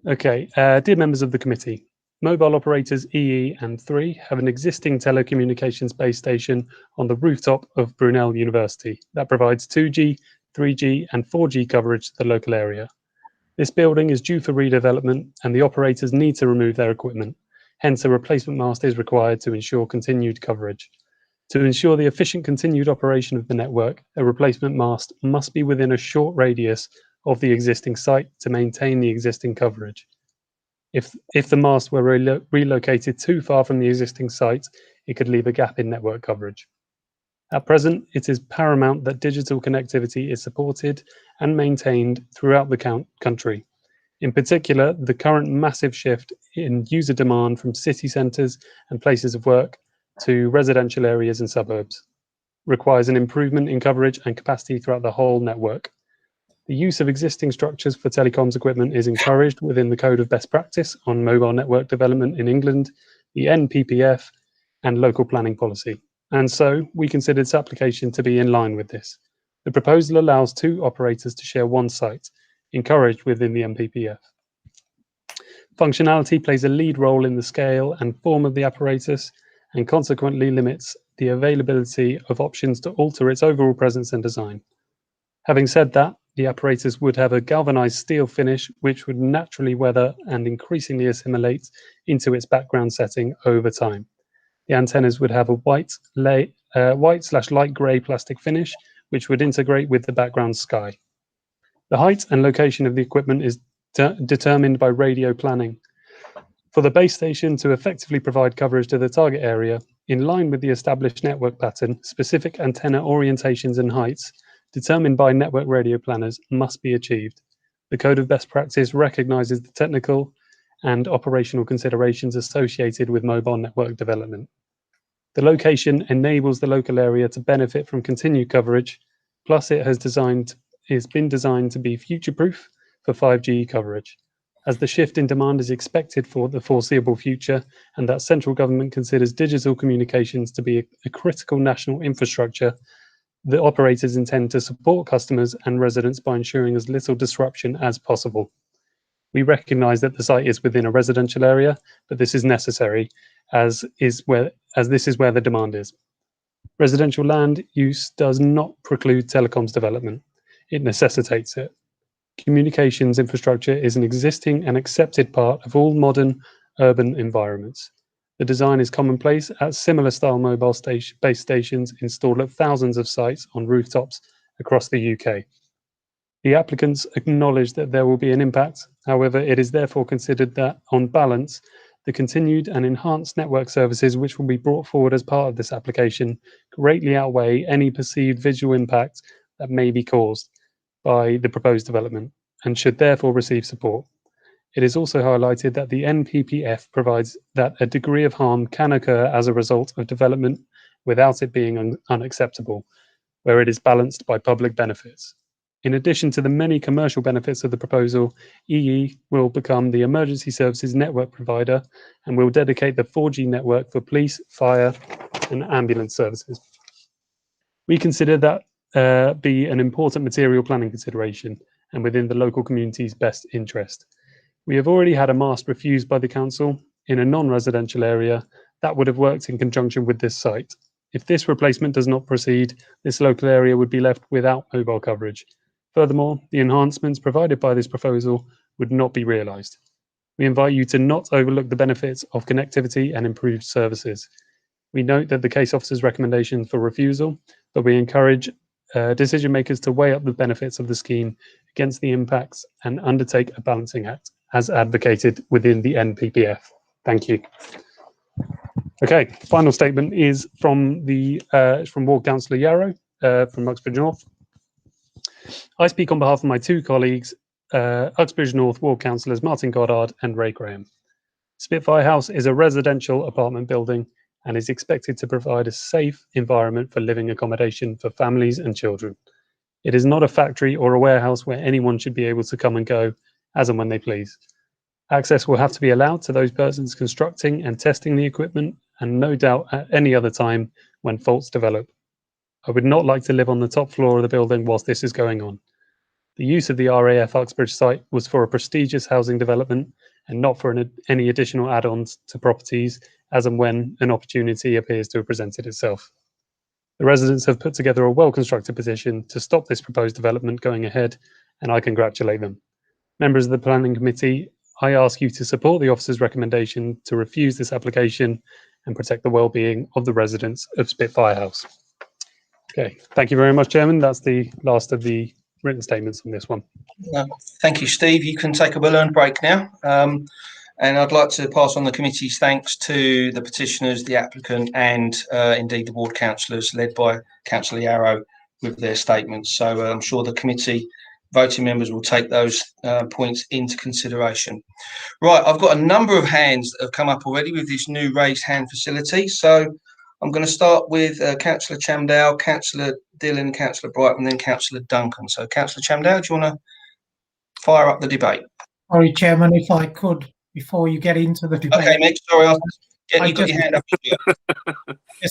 Okay, dear members of the committee, mobile operators EE and 3 have an existing telecommunications base station on the rooftop of Brunel University that provides 2G, 3G and 4G coverage to the local area. This building is due for redevelopment and the operators need to remove their equipment. Hence, a replacement mast is required to ensure continued coverage. To ensure the efficient continued operation of the network, a replacement mast must be within a short radius of the existing site to maintain the existing coverage. If the mast were relocated too far from the existing site, it could leave a gap in network coverage. At present, it is paramount that digital connectivity is supported and maintained throughout the country. In particular, the current massive shift in user demand from city centres and places of work to residential areas and suburbs requires an improvement in coverage and capacity throughout the whole network. The use of existing structures for telecoms equipment is encouraged within the Code of Best Practice on Mobile Network Development in England, the NPPF, and local planning policy. And so we consider this application to be in line with this. The proposal allows 2 operators to share one site, encouraged within the NPPF. Functionality plays a lead role in the scale and form of the apparatus, and consequently limits the availability of options to alter its overall presence and design. Having said that, the apparatus would have a galvanized steel finish which would naturally weather and increasingly assimilate into its background setting over time. The antennas would have a white/light grey plastic finish which would integrate with the background sky. The height and location of the equipment is determined by radio planning. For the base station to effectively provide coverage to the target area, in line with the established network pattern, specific antenna orientations and heights determined by network radio planners must be achieved. The Code of Best Practice recognises the technical and operational considerations associated with mobile network development. The location enables the local area to benefit from continued coverage, plus it has been designed to be future-proof for 5G coverage. As the shift in demand is expected for the foreseeable future, and that central government considers digital communications to be a critical national infrastructure, the operators intend to support customers and residents by ensuring as little disruption as possible. We recognise that the site is within a residential area, but this is necessary as this is where the demand is. Residential land use does not preclude telecoms development. It necessitates it. Communications infrastructure is an existing and accepted part of all modern urban environments. The design is commonplace at similar style mobile base stations installed at thousands of sites on rooftops across the UK. The applicants acknowledge that there will be an impact. However, it is therefore considered that, on balance, the continued and enhanced network services which will be brought forward as part of this application greatly outweigh any perceived visual impact that may be caused by the proposed development and should therefore receive support. It is also highlighted that the NPPF provides that a degree of harm can occur as a result of development without it being unacceptable, where it is balanced by public benefits. In addition to the many commercial benefits of the proposal, EE will become the emergency services network provider and will dedicate the 4G network for police, fire, and ambulance services. We consider that be an important material planning consideration and within the local community's best interest. We have already had a mast refused by the council in a non-residential area that would have worked in conjunction with this site. If this replacement does not proceed, this local area would be left without mobile coverage. Furthermore, the enhancements provided by this proposal would not be realised. We invite you to not overlook the benefits of connectivity and improved services. We note that the case officer's recommendation for refusal, but we encourage decision makers to weigh up the benefits of the scheme against the impacts and undertake a balancing act as advocated within the NPPF. Thank you. Okay, final statement is from Ward Councillor Yarrow from Uxbridge North. I speak on behalf of my 2 colleagues, Uxbridge North Ward Councillors Martin Goddard and Ray Graham. Spitfire House is a residential apartment building and is expected to provide a safe environment for living accommodation for families and children. It is not a factory or a warehouse where anyone should be able to come and go as and when they please. Access will have to be allowed to those persons constructing and testing the equipment, and no doubt at any other time when faults develop. I would not like to live on the top floor of the building whilst this is going on. The use of the RAF Uxbridge site was for a prestigious housing development and not for any additional add-ons to properties as and when an opportunity appears to have presented itself. The residents have put together a well-constructed petition to stop this proposed development going ahead, and I congratulate them. Members of the Planning Committee, I ask you to support the officer's recommendation to refuse this application and protect the well-being of the residents of Spitfire House. Okay, thank you very much, Chairman. That's the last of the written statements on this one. Thank you, Steve. You can take a well-earned break now. And I'd like to pass on the committee's thanks to the petitioners, the applicant, and indeed the ward councillors led by Councillor Yarrow with their statements. So I'm sure the committee voting members will take those points into consideration. Right, I've got a number of hands that have come up already with this new raised hand facility. So I'm going to start with Councillor Chamdale, Councillor Dillon, Councillor Brightman, then Councillor Duncan. So, Councillor Chamdale, do you want to fire up the debate? Sorry, Chairman, if I could, before you get into the debate. Okay, Mick, sorry, you've got your hand up.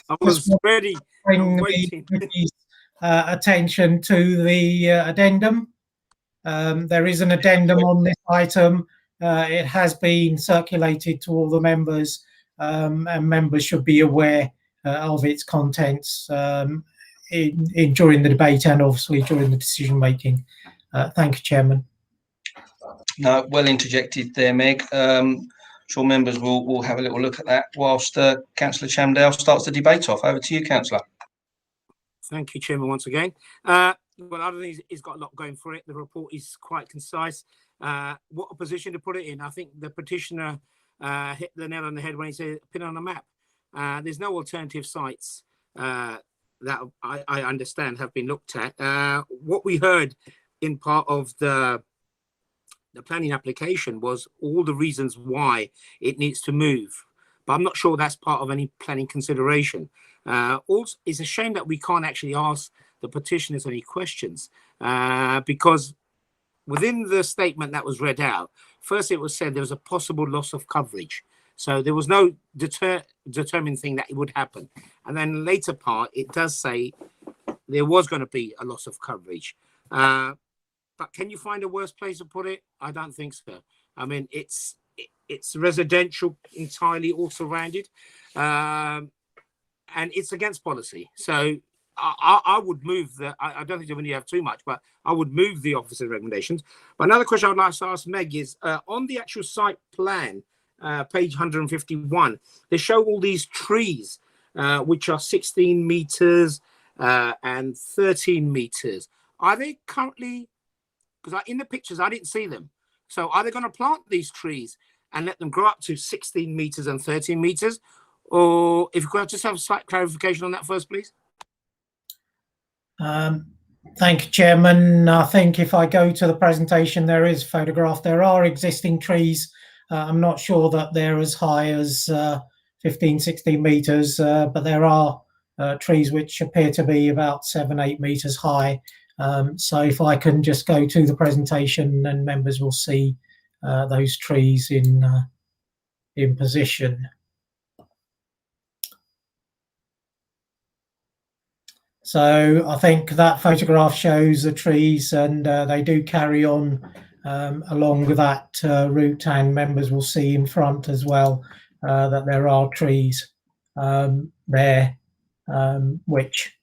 I was ready. Bring the committee's attention to the addendum. There is an addendum on this item. It has been circulated to all the members, and members should be aware of its contents during the debate and obviously during the decision making. Thank you, Chairman. No, well interjected there, Meg. Sure members will have a little look at that whilst Councillor Chamdale starts the debate off. Over to you, Councillor. Thank you, Chairman, once again. Well, I don't think he's got a lot going for it. The report is quite concise. What a position to put it in. I think the petitioner hit the nail on the head when he said pin on a map. There's no alternative sites that I understand have been looked at. What we heard in part of the planning application was all the reasons why it needs to move, but I'm not sure that's part of any planning consideration. Also, it's a shame that we can't actually ask the petitioners any questions because within the statement that was read out, first it was said there was a possible loss of coverage. So there was no determined thing that it would happen. And then later part, it does say there was going to be a loss of coverage. But can you find a worse place to put it? I don't think so. I mean, it's residential entirely, all surrounded, and it's against policy. So I would move the. I don't think you have too much, but I would move the officer's recommendations. But another question I would like to ask Meg is on the actual site plan, page 151. They show all these trees, which are 16 meters and 13 meters. Are they currently? Because in the pictures, I didn't see them. So are they going to plant these trees and let them grow up to 16 meters and 13 meters? Or if you could just have a slight clarification on that first, please. Thank you, Chairman. I think if I go to the presentation, there is a photograph. There are existing trees. I'm not sure that they're as high as 15, 16 meters, but there are trees which appear to be about 7, 8 meters high. So if I can just go to the presentation, and members will see those trees in position. So I think that photograph shows the trees, and they do carry on along that route, and members will see in front as well that there are trees there, which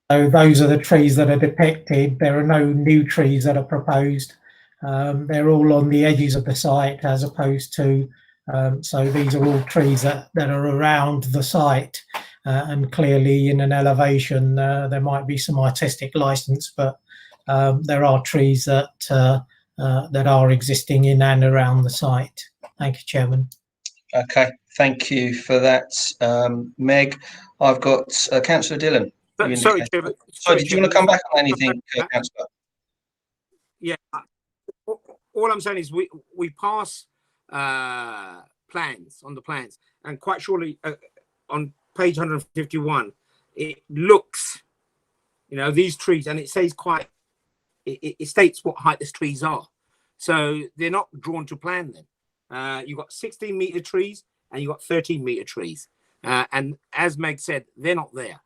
so those are the trees that are depicted. There are no new trees that are proposed. They're all on the edges of the site as opposed to, so these are all trees that are around the site. And clearly in an elevation, there might be some artistic license, but there are trees that are existing in and around the site. Thank you, Chairman. Okay, thank you for that, Meg. I've got Councillor Dillon. Sorry, Chairman. Sorry, did you want to come back on anything, Councillor? Yeah, all I'm saying is we pass plans on the plans, and quite surely on page 151, it looks, these trees, and it says it states what height these trees are. So they're not drawn to plan then. You've got 16-meter trees and you've got 13-meter trees. And as Meg said, they're not there.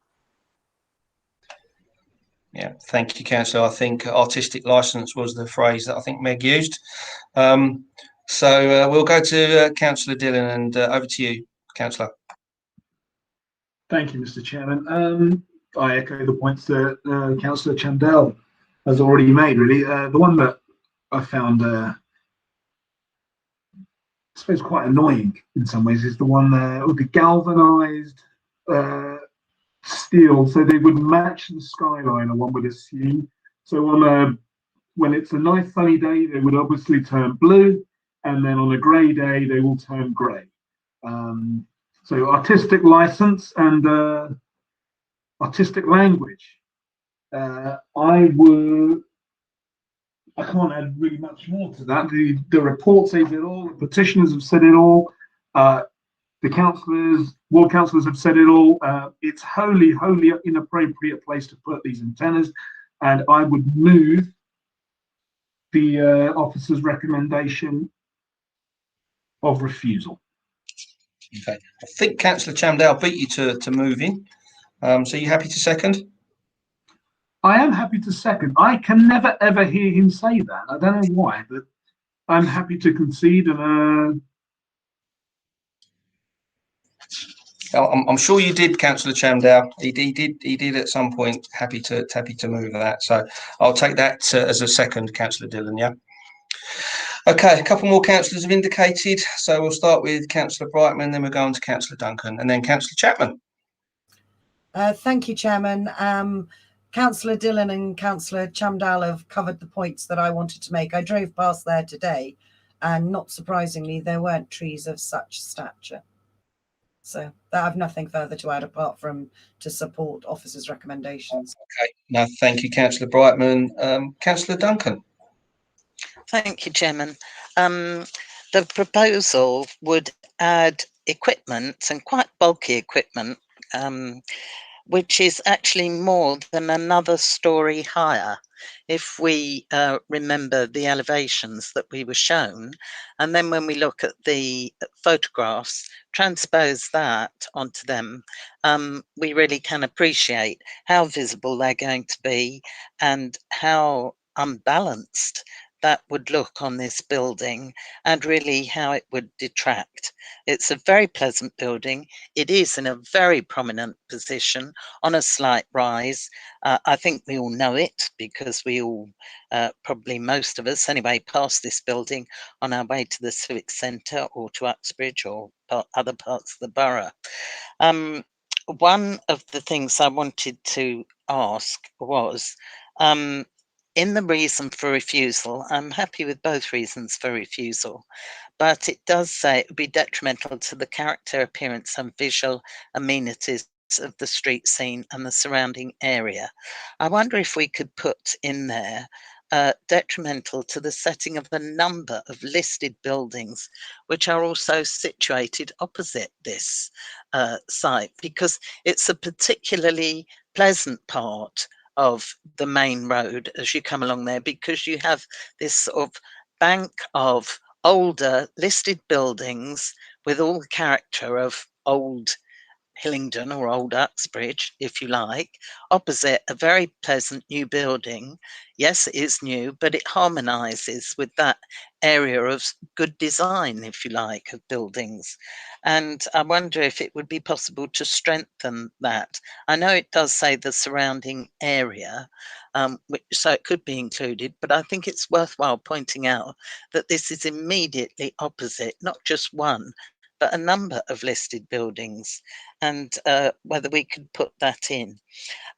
Yeah, thank you, Councillor. I think artistic license was the phrase that I think Meg used. So we'll go to Councillor Dillon, and over to you, Councillor. Thank you, Mr. Chairman. I echo the points that Councillor Chamdale has already made, really. The one that I found, I suppose, quite annoying in some ways is the one with the galvanised steel, so they would match the skyline, one would assume. So on when it's a nice sunny day, they would obviously turn blue, and then on a grey day, they will turn grey. So artistic license and artistic language. I can't add really much more to that. The report says it all. The petitioners have said it all. The ward councillors have said it all. It's wholly inappropriate place to put these antennas, and I would move the officer's recommendation of refusal. Okay, I think Councillor Chamdale beat you to move in. So you happy to second? I am happy to second. I can never ever hear him say that. I don't know why, but I'm happy to concede. And I'm sure you did, Councillor Chamdale. He did at some point. Happy to move that. So I'll take that as a second, Councillor Dillon. Yeah. Okay, a couple more councillors have indicated. So we'll start with Councillor Brightman, then we'll go on to Councillor Duncan, and then Councillor Chapman. Thank you, Chairman. Councillor Dillon and Councillor Chamdal have covered the points that I wanted to make. I drove past there today, and not surprisingly, there weren't trees of such stature. So I have nothing further to add apart from to support officers' recommendations. Okay, no, thank you, Councillor Brightman. Councillor Duncan. Thank you, Chairman. The proposal would add equipment, and quite bulky equipment, which is actually more than another story higher. If we remember the elevations that we were shown, and then when we look at the photographs, transpose that onto them, we really can appreciate how visible they're going to be and how unbalanced that would look on this building, and really how it would detract. It's a very pleasant building. It is in a very prominent position on a slight rise. I think we all know it because we all, probably most of us anyway, pass this building on our way to the Civic Centre or to Uxbridge or other parts of the borough. One of the things I wanted to ask was, in the reason for refusal, I'm happy with both reasons for refusal, but it does say it would be detrimental to the character, appearance and visual amenities of the street scene and the surrounding area. I wonder if we could put in there detrimental to the setting of a number of listed buildings which are also situated opposite this site, because it's a particularly pleasant part of the main road as you come along there, because you have this sort of bank of older listed buildings with all the character of old Hillingdon or old Uxbridge, if you like, opposite a very pleasant new building. Yes, it is new, but it harmonises with that area of good design, if you like, of buildings. And I wonder if it would be possible to strengthen that. I know it does say the surrounding area, so it could be included, but I think it's worthwhile pointing out that this is immediately opposite, not just one, but a number of listed buildings, and whether we could put that in.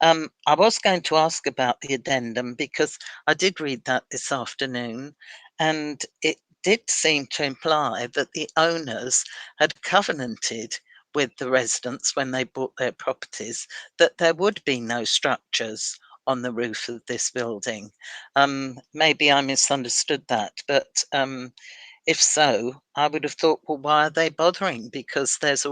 I was going to ask about the addendum because I did read that this afternoon, and it did seem to imply that the owners had covenanted with the residents when they bought their properties that there would be no structures on the roof of this building. Maybe I misunderstood that, but if so, I would have thought, well, why are they bothering? Because there is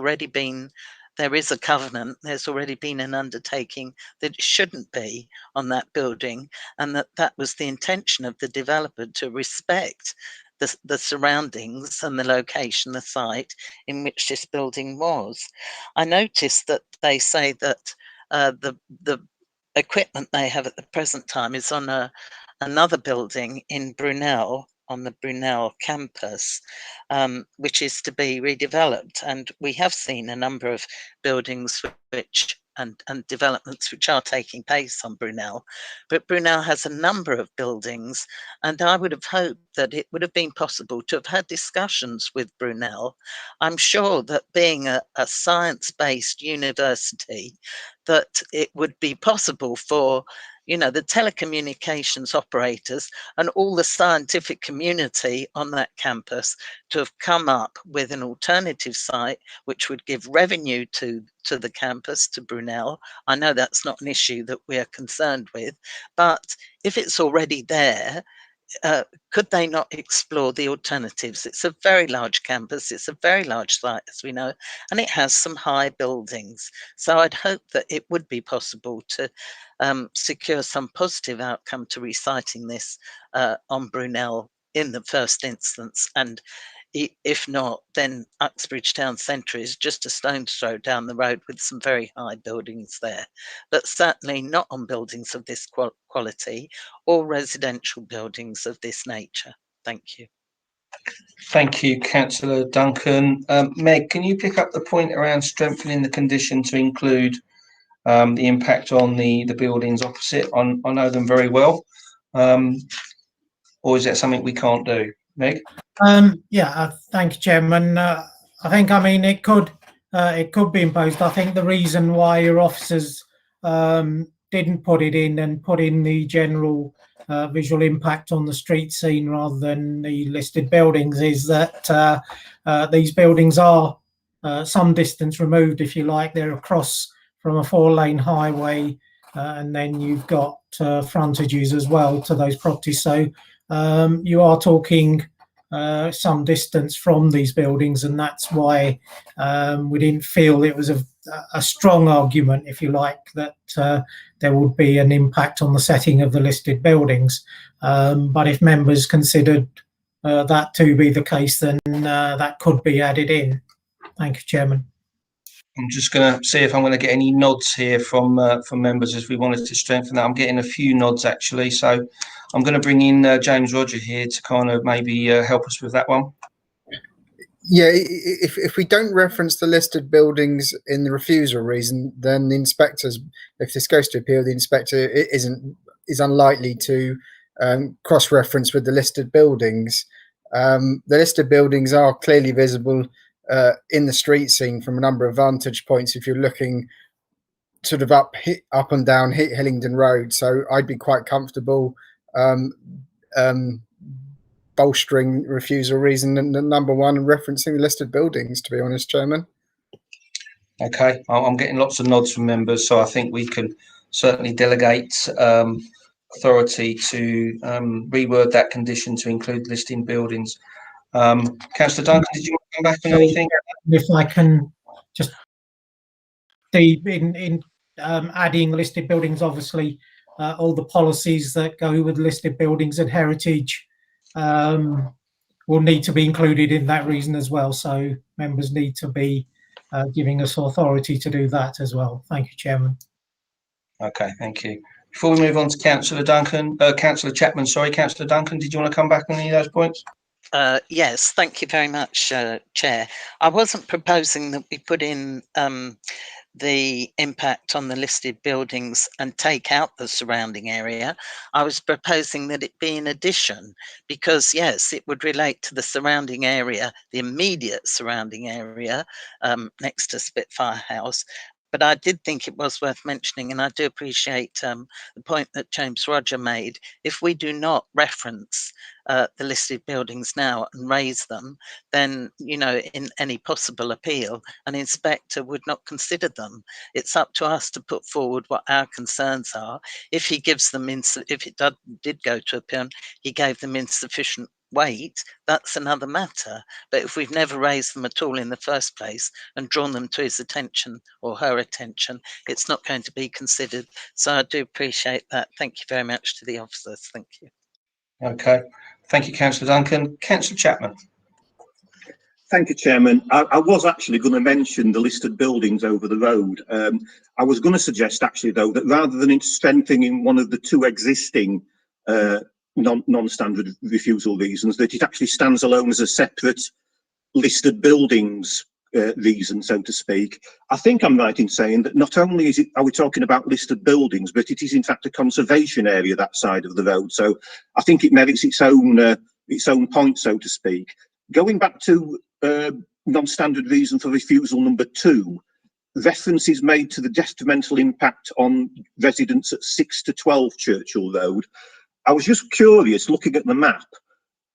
a covenant, there's already been an undertaking that it shouldn't be on that building, and that was the intention of the developer, to respect the surroundings and the location, the site in which this building was. I noticed that they say that the equipment they have at the present time is on another building in Brunel, on the Brunel campus, which is to be redeveloped. And we have seen a number of buildings and developments which are taking place on Brunel. But Brunel has a number of buildings, and I would have hoped that it would have been possible to have had discussions with Brunel. I'm sure that being a science-based university, that it would be possible for the telecommunications operators and all the scientific community on that campus to have come up with an alternative site which would give revenue to the campus, to Brunel. I know that's not an issue that we are concerned with, but if it's already there, could they not explore the alternatives? It's a very large campus, it's a very large site, as we know, and it has some high buildings. So I'd hope that it would be possible to secure some positive outcome to reciting this on Brunel in the first instance. And if not, then Uxbridge Town Centre is just a stone's throw down the road with some very high buildings there, but certainly not on buildings of this quality or residential buildings of this nature. Thank you. Thank you, Councillor Duncan. Meg, can you pick up the point around strengthening the condition to include the impact on the buildings opposite? I know them very well. Or is that something we can't do? Meg? Yeah, thank you, Chairman. I think, I mean, it could be imposed. I think the reason why your officers didn't put it in and put in the general visual impact on the street scene rather than the listed buildings is that these buildings are some distance removed, if you like. They're across from a 4-lane highway, and then you've got frontages as well to those properties. So you are talking some distance from these buildings, and that's why we didn't feel it was a strong argument, if you like, that there would be an impact on the setting of the listed buildings. But if members considered that to be the case, then that could be added in. Thank you, Chairman. I'm just going to see if I'm going to get any nods here from members as we wanted to strengthen that. I'm getting a few nods actually, so I'm going to bring in James Roger here to kind of maybe help us with that one. Yeah, if we don't reference the listed buildings in the refusal reason, then the inspectors, if this goes to appeal, the inspector is unlikely to cross-reference with the listed buildings. The listed buildings are clearly visible in the street scene from a number of vantage points if you're looking sort of up and down Hillingdon Road. So I'd be quite comfortable bolstering refusal reason and number one and referencing the listed buildings, to be honest, Chairman. Okay, I'm getting lots of nods from members, so I think we can certainly delegate authority to reword that condition to include listing buildings. Councillor Duncan, did you want to come back on anything? If I can just in adding listed buildings, obviously all the policies that go with listed buildings and heritage will need to be included in that reason as well. So members need to be giving us authority to do that as well. Thank you, Chairman. Okay, thank you. Before we move on to Councillor Duncan, Councillor Chapman, sorry, Councillor Duncan, did you want to come back on any of those points? Yes, thank you very much, Chair. I wasn't proposing that we put in the impact on the listed buildings and take out the surrounding area. I was proposing that it be in addition, because yes, it would relate to the surrounding area, the immediate surrounding area next to Spitfire House. But I did think it was worth mentioning, and I do appreciate the point that James Roger made. If we do not reference the listed buildings now and raise them, then, you know, in any possible appeal, an inspector would not consider them. It's up to us to put forward what our concerns are. If he gives them, if it did go to appeal, he gave them insufficient weight, that's another matter. But if we've never raised them at all in the first place and drawn them to his attention or her attention, it's not going to be considered. So I do appreciate that. Thank you very much to the officers. Thank you. Okay, thank you, Councillor Duncan. Councillor Chapman. Thank you, Chairman. I was actually going to mention the listed buildings over the road. I was going to suggest actually, though, that rather than strengthening one of the two existing non-standard refusal reasons, that it actually stands alone as a separate listed buildings reason, so to speak. I think I'm right in saying that not only are we talking about listed buildings, but it is in fact a conservation area, that side of the road. So I think it merits its own point, so to speak. Going back to non-standard reason for refusal number 2, reference is made to the detrimental impact on residents at 6 to 12 Churchill Road. I was just curious, looking at the map,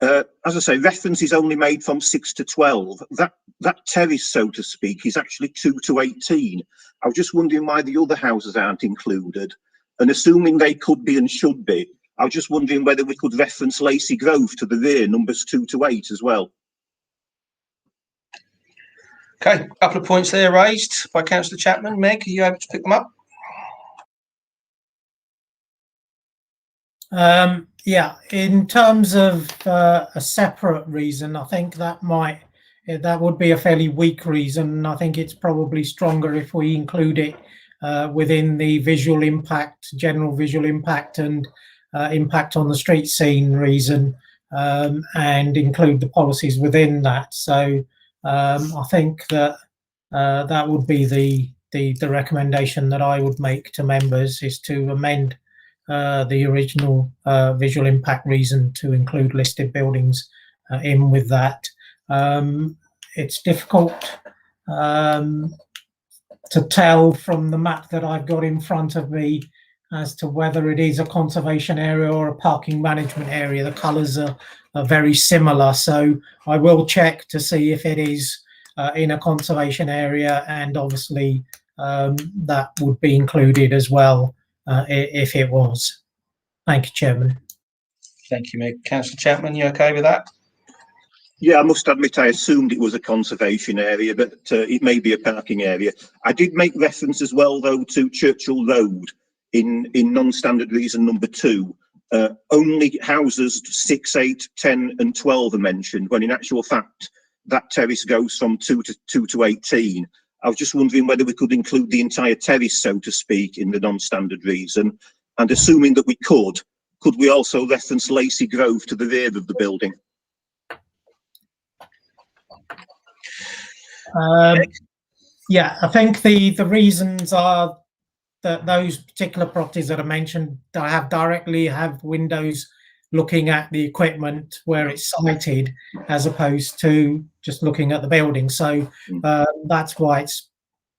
as I say, reference is only made from 6 to 12. That terrace, so to speak, is actually 2 to 18. I was just wondering why the other houses aren't included. And assuming they could be and should be, I was just wondering whether we could reference Lacey Grove to the rear, numbers 2 to 8 as well. Okay, a couple of points there raised by Councillor Chapman. Meg, are you able to pick them up? Yeah, in terms of a separate reason, I think that would be a fairly weak reason. I think it's probably stronger if we include it within the visual impact, general visual impact and impact on the street scene reason, and include the policies within that. So I think that that would be the recommendation that I would make to members, is to amend the original visual impact reason to include listed buildings in with that. It's difficult to tell from the map that I've got in front of me as to whether it is a conservation area or a parking management area. The colours are very similar, so I will check to see if it is in a conservation area, and obviously that would be included as well if it was. Thank you, Chairman. Thank you, Meg. Councillor Chapman, you okay with that? Yeah, I must admit I assumed it was a conservation area, but it may be a parking area. I did make reference as well, though, to Churchill Road in non-standard reason number 2. Only houses 6, 8, 10 and 12 are mentioned, when in actual fact that terrace goes from 2 to 18. I was just wondering whether we could include the entire terrace, so to speak, in the non-standard reason, and assuming that we could we also reference Lacey Grove to the rear of the building? Yeah, I think the reasons are that those particular properties that are mentioned directly have windows looking at the equipment where it's sited, as opposed to just looking at the building. So that's why it's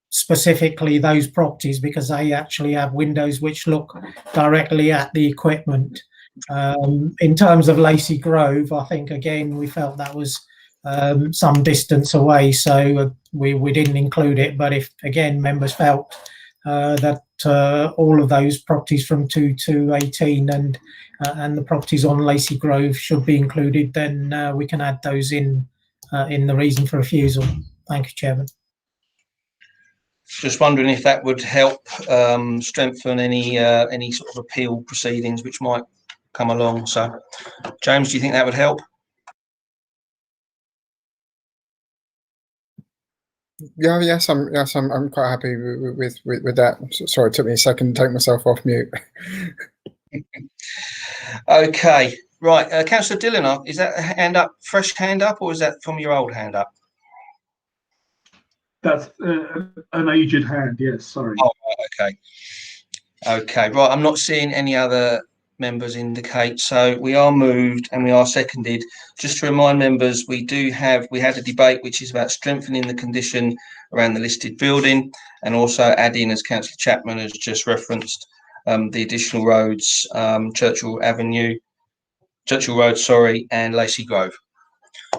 specifically those properties, because they actually have windows which look directly at the equipment. In terms of Lacey Grove, I think again we felt that was some distance away, so we didn't include it. But if again members felt that all of those properties from 2 to 18 and the properties on Lacey Grove should be included, then we can add those in the reason for refusal. Thank you, Chairman. Just wondering if that would help strengthen any sort of appeal proceedings which might come along. So, James, do you think that would help? Yeah, yes, I'm quite happy with that. Sorry, it took me a second to take myself off mute. Okay, right, Councillor Dillon, is that a hand up, fresh hand up, or is that from your old hand up? That's an aged hand, yes, sorry. Oh, right, okay, right, I'm not seeing any other members indicate, so we are moved and we are seconded. Just to remind members, we had a debate which is about strengthening the condition around the listed building, and also adding, as Councillor Chapman has just referenced, the additional roads, Churchill Road, and Lacey Grove.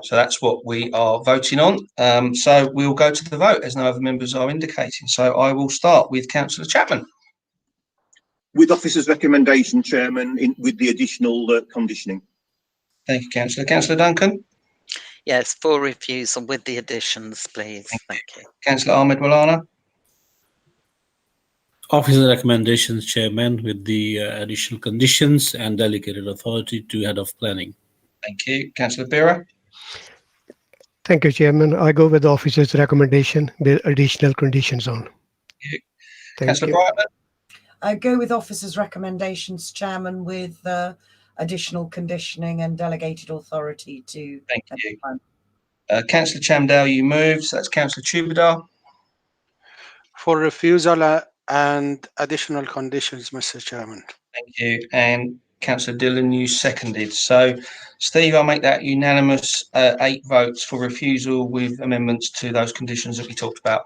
So that's what we are voting on. So we'll go to the vote as no other members are indicating. So I will start with Councillor Chapman. With officer's recommendation, Chairman, with the additional conditioning. Thank you, Councillor. Councillor Duncan? Yes, for refusal with the additions, please. Thank you. Councillor Ahmed Walana? Officer recommendations, Chairman, with the additional conditions and delegated authority to Head of Planning. Thank you. Councillor Bira? Thank you, Chairman. I go with the officer's recommendation with additional conditions on. Councillor Brightman? I go with officer's recommendations, Chairman, with additional conditioning and delegated authority to. Thank you. Councillor Chamdale, you moved. So that's Councillor Tubadar. For refusal and additional conditions, Mr. Chairman. Thank you. And Councillor Dillon, you seconded. So, Steve, I'll make that unanimous 8 votes for refusal with amendments to those conditions that we talked about.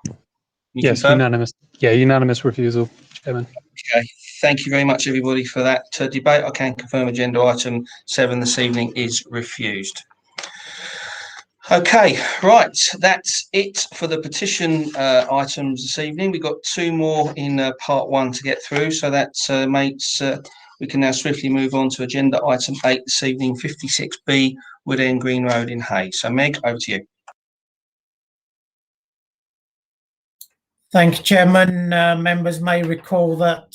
Yes, unanimous. Yeah, unanimous refusal, Chairman. Okay, thank you very much, everybody, for that debate. I can confirm agenda item 7 this evening is refused. Okay, right, that's it for the petition items this evening. We've got 2 more in part 1 to get through, so that We can now swiftly move on to agenda item 8 this evening, 56B Wood End Green Road in Hayes. So Meg, over to you. Thank you, Chairman. Members may recall that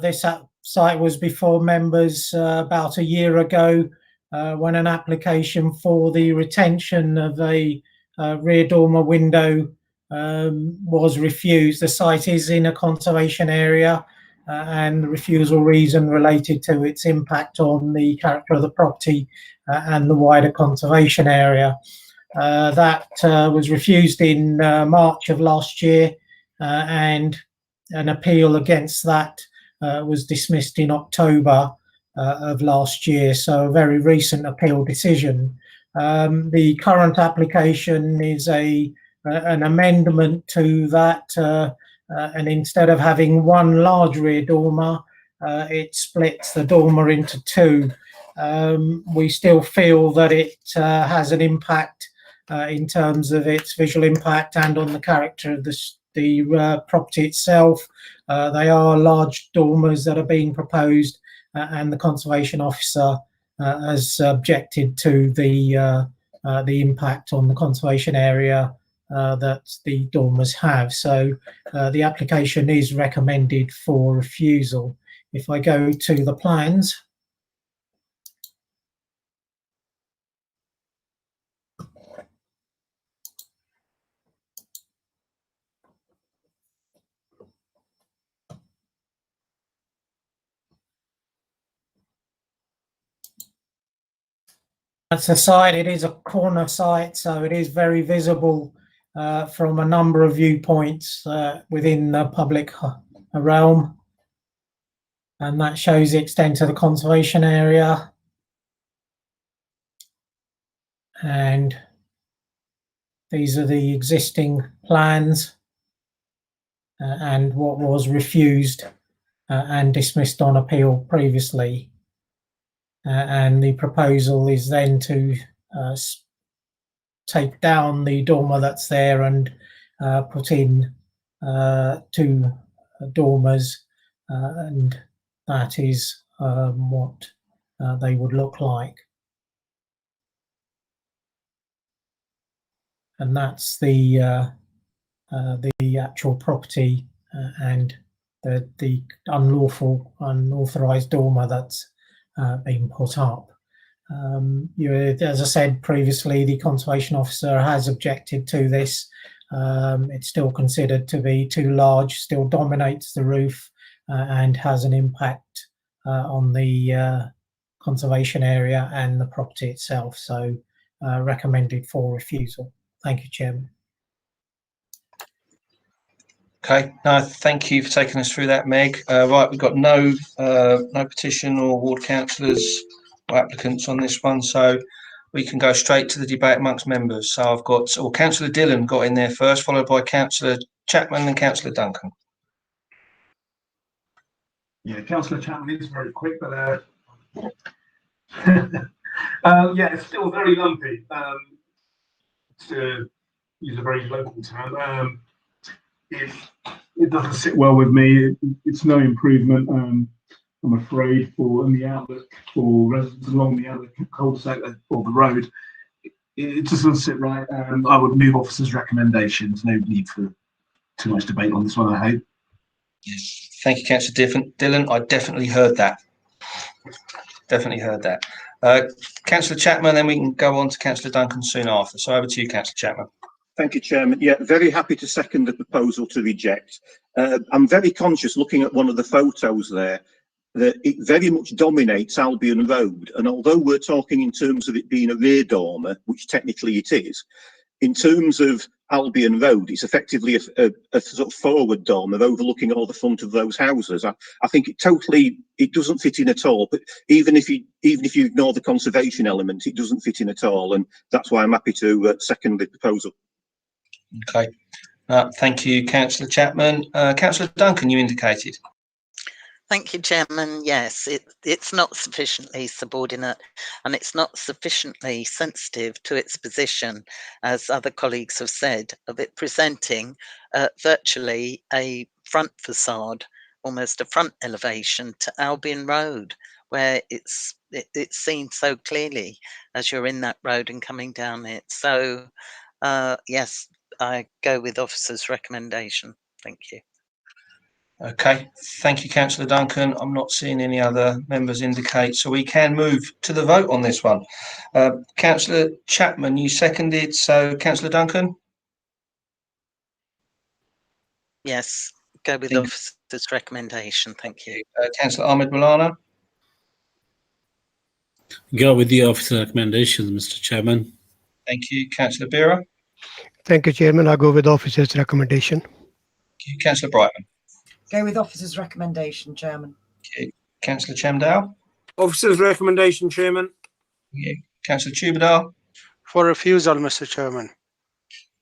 this site was before members about a year ago when an application for the retention of a rear dormer window was refused. The site is in a conservation area and the refusal reason related to its impact on the character of the property and the wider conservation area. That was refused in March of last year, and an appeal against that was dismissed in October of last year, so a very recent appeal decision. The current application is an amendment to that, and instead of having one large rear dormer, it splits the dormer into two. We still feel that it has an impact in terms of its visual impact and on the character of the property itself. They are large dormers that are being proposed, and the conservation officer has objected to the impact on the conservation area that the dormers have. So the application is recommended for refusal. If I go to the plans. That's the site. It is a corner site, so it is very visible from a number of viewpoints within the public realm. And that shows the extent of the conservation area. And these are the existing plans and what was refused and dismissed on appeal previously. And the proposal is then to take down the dormer that's there and put in two dormers, and that is what they would look like. And that's the actual property and the unauthorized dormer that's being put up. As I said previously, the conservation officer has objected to this. It's still considered to be too large, still dominates the roof and has an impact on the conservation area and the property itself. So recommended for refusal. Thank you, Chairman. Okay, no, thank you for taking us through that, Meg. Right, we've got no petition or ward councillors or applicants on this one, so we can go straight to the debate amongst members. So I've got, Councillor Dillon got in there first, followed by Councillor Chapman and Councillor Duncan. Yeah, Councillor Chapman is very quick, but yeah, it's still very lumpy. To use a very local term, it doesn't sit well with me. It's no improvement, I'm afraid, in the outlook for residents along the other cul-de-sac or the road. It just doesn't sit right. I would move officers' recommendations. No need for too much debate on this one, I hope. Yes, thank you, Councillor Dillon. I definitely heard that. Definitely heard that. Councillor Chapman, then we can go on to Councillor Duncan soon after. So over to you, Councillor Chapman. Thank you, Chairman. Yeah, very happy to second the proposal to reject. I'm very conscious, looking at one of the photos there, that it very much dominates Albion Road. And although we're talking in terms of it being a rear dormer, which technically it is, in terms of Albion Road, it's effectively a sort of forward dormer overlooking all the front of those houses. I think it doesn't fit in at all. But even if you ignore the conservation element, it doesn't fit in at all, and that's why I'm happy to second the proposal. Okay, thank you, Councillor Chapman. Councillor Duncan, you indicated. Thank you, Chairman. Yes, it's not sufficiently subordinate and it's not sufficiently sensitive to its position, as other colleagues have said, of it presenting virtually a front facade almost a front elevation to Albion Road, where it's seen so clearly as you're in that road and coming down it. So yes, I go with officer's recommendation. Thank you. Okay, thank you, Councillor Duncan. I'm not seeing any other members indicate, so we can move to the vote on this one. Councillor Chapman, you seconded, so Councillor Duncan? Yes, go with officer's recommendation. Thank you. Councillor Ahmed Malana? Go with the officer recommendations, Mr. Chairman. Thank you. Councillor Bira? Thank you, Chairman. I go with officer's recommendation. Thank you. Councillor Brightman? Go with officer's recommendation, Chairman. Okay. Councillor Chamdal? Officer's recommendation, Chairman. Yeah. Councillor Tubadar? For refusal, Mr. Chairman.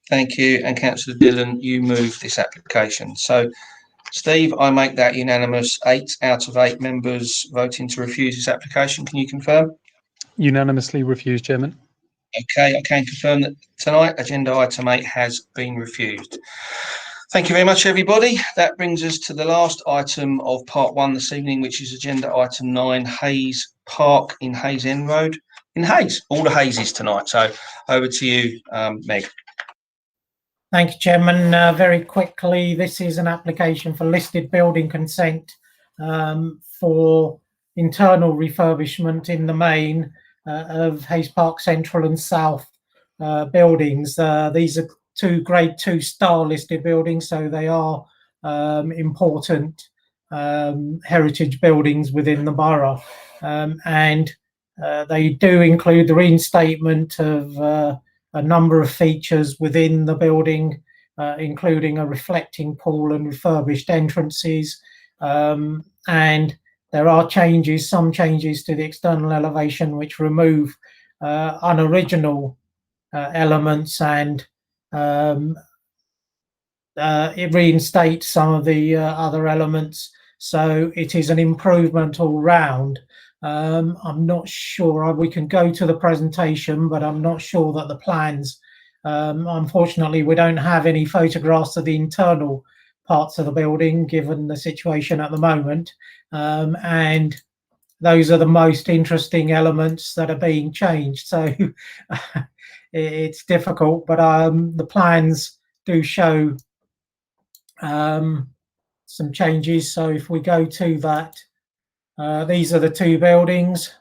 Thank you. And Councillor Dillon, you move this application. So, Steve, I make that unanimous. 8 out of 8 members voting to refuse this application. Can you confirm? Unanimously refused, Chairman. Okay, I can confirm that tonight agenda item 8 has been refused. Thank you very much, everybody. That brings us to the last item of part 1 this evening, which is agenda item 9, Hayes Park in Hayes End Road. In Hayes, all the Hayes tonight. So over to you, Meg. Thank you, Chairman. Very quickly, this is an application for listed building consent for internal refurbishment in the main of Hayes Park Central and South buildings. These are 2 Grade 2 star listed buildings, so they are important heritage buildings within the borough, and they do include the reinstatement of a number of features within the building, including a reflecting pool and refurbished entrances, and there are some changes to the external elevation which remove unoriginal elements, and it reinstates some of the other elements, so it is an improvement all round. I'm not sure, we can go to the presentation, but I'm not sure that the plans, unfortunately we don't have any photographs of the internal parts of the building given the situation at the moment, and those are the most interesting elements that are being changed, so it's difficult, but the plans do show some changes. So if we go to that, these are the 2 buildings,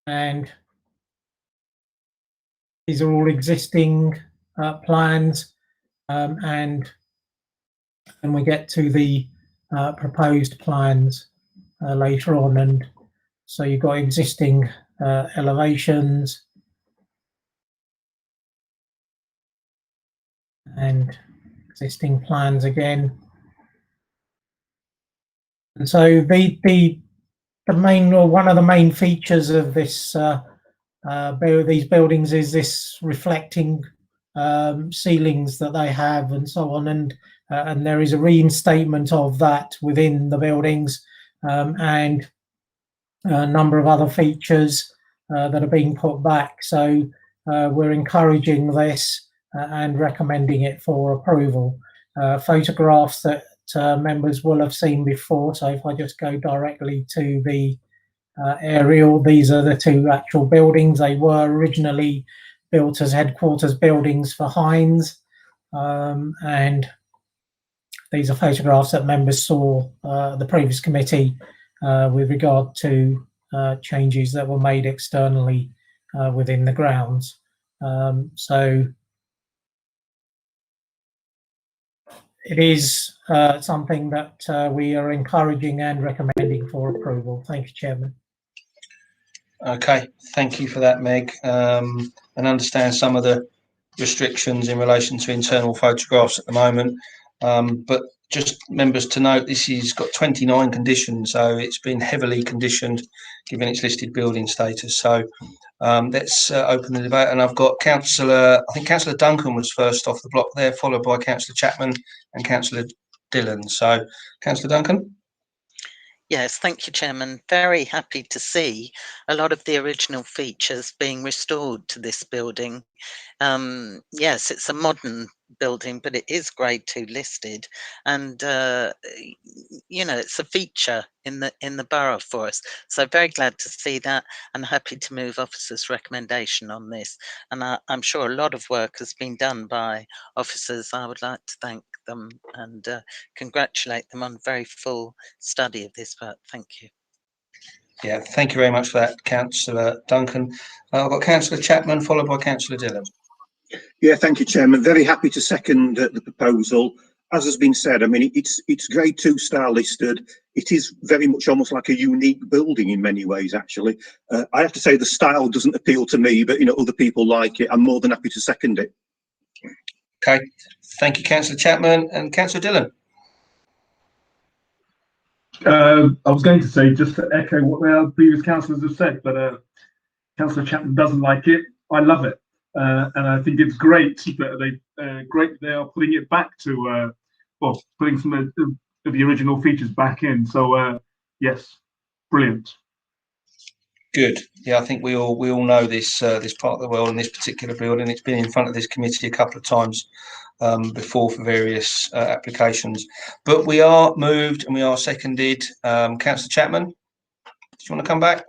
and these are all existing plans, and we get to the proposed plans later on, and so you've got existing elevations and existing plans again. And so the main, or one of the main features of this these buildings is this reflecting ceilings that they have and so on, and there is a reinstatement of that within the buildings, and a number of other features that are being put back. So we're encouraging this and recommending it for approval. Photographs that members will have seen before. So if I just go directly to the aerial, these are the 2 actual buildings. They were originally built as headquarters buildings for Heinz, and these are photographs that members saw the previous committee with regard to changes that were made externally within the grounds. So it is something that we are encouraging and recommending for approval. Thank you, Chairman. Okay, thank you for that, Meg. And understand some of the restrictions in relation to internal photographs at the moment. But just members to note, this has got 29 conditions, so it's been heavily conditioned given its listed building status. So let's open the debate. And I've got Councillor Duncan was first off the block there, followed by Councillor Chapman and Councillor Dillon. So Councillor Duncan. Yes, thank you, Chairman. Very happy to see a lot of the original features being restored to this building. Yes, it's a modern building, but it is grade 2 listed, and you know, it's a feature in the borough for us. So very glad to see that, and happy to move officers' recommendation on this. And I'm sure a lot of work has been done by officers. I would like to thank them and congratulate them on a very full study of this work. Thank you. Yeah, thank you very much for that, Councillor Duncan. I've got Councillor Chapman, followed by Councillor Dillon. Yeah, thank you, Chairman. Very happy to second the proposal. As has been said, I mean, it's grade 2 star listed. It is very much almost like a unique building in many ways, actually. I have to say the style doesn't appeal to me, but, you know, other people like it. I'm more than happy to second it. Okay, thank you, Councillor Chapman. And Councillor Dillon. I was going to say, just to echo what the previous councillors have said, but Councillor Chapman doesn't like it. I love it. And I think it's great that they are putting it back to well, putting some of the original features back in. So yes, brilliant. Good. Yeah, I think we all know this this part of the world and this particular building. It's been in front of this committee a couple of times before for various applications. But we are moved and we are seconded. Councillor Chapman, do you want to come back?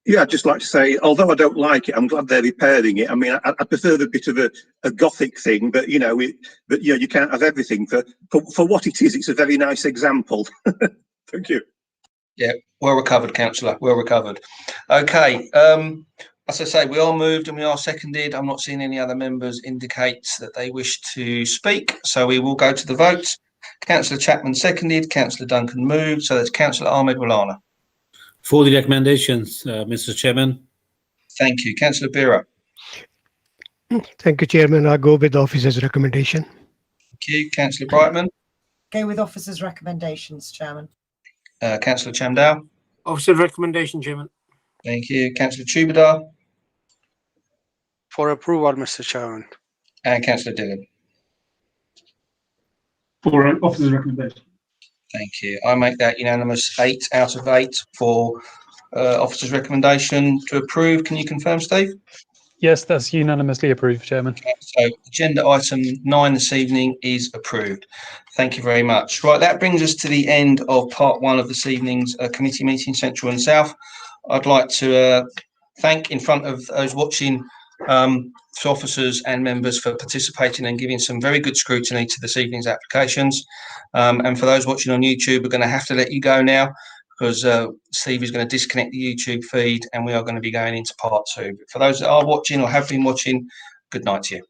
Yeah, I'd just like to say, although I don't like it, I'm glad they're repairing it. I mean, I prefer the bit of a gothic thing, but you know, you can't have everything. For what it is, it's a very nice example. Thank you. Yeah, well recovered, Councillor. Well recovered. Okay. As I say, we are moved and we are seconded. I'm not seeing any other members indicate that they wish to speak, so we will go to the vote. Councillor Chapman seconded. Councillor Duncan moved. So that's Councillor Ahmed Walana. For the recommendations, Mr. Chairman. Thank you. Councillor Bira. Thank you, Chairman. I go with the officer's recommendation. Thank you. Councillor Brightman. Go with officers' recommendations, Chairman. Councillor Chamdal. Officer's recommendation, Chairman. Thank you. Councillor Tubadar. For approval, Mr. Chairman. And Councillor Dillon. For officer's recommendation. Thank you. I make that unanimous 8 out of 8 for officer's recommendation to approve. Can you confirm, Steve? Yes, that's unanimously approved, Chairman. So agenda item 9 this evening is approved. Thank you very much. Right, that brings us to the end of part 1 of this evening's committee meeting, Central and South. I'd like to thank, in front of those watching, officers and members for participating and giving some very good scrutiny to this evening's applications. And for those watching on YouTube, we're going to have to let you go now, because Steve is going to disconnect the YouTube feed and we are going to be going into part 2. But for those that are watching or have been watching, good night to you.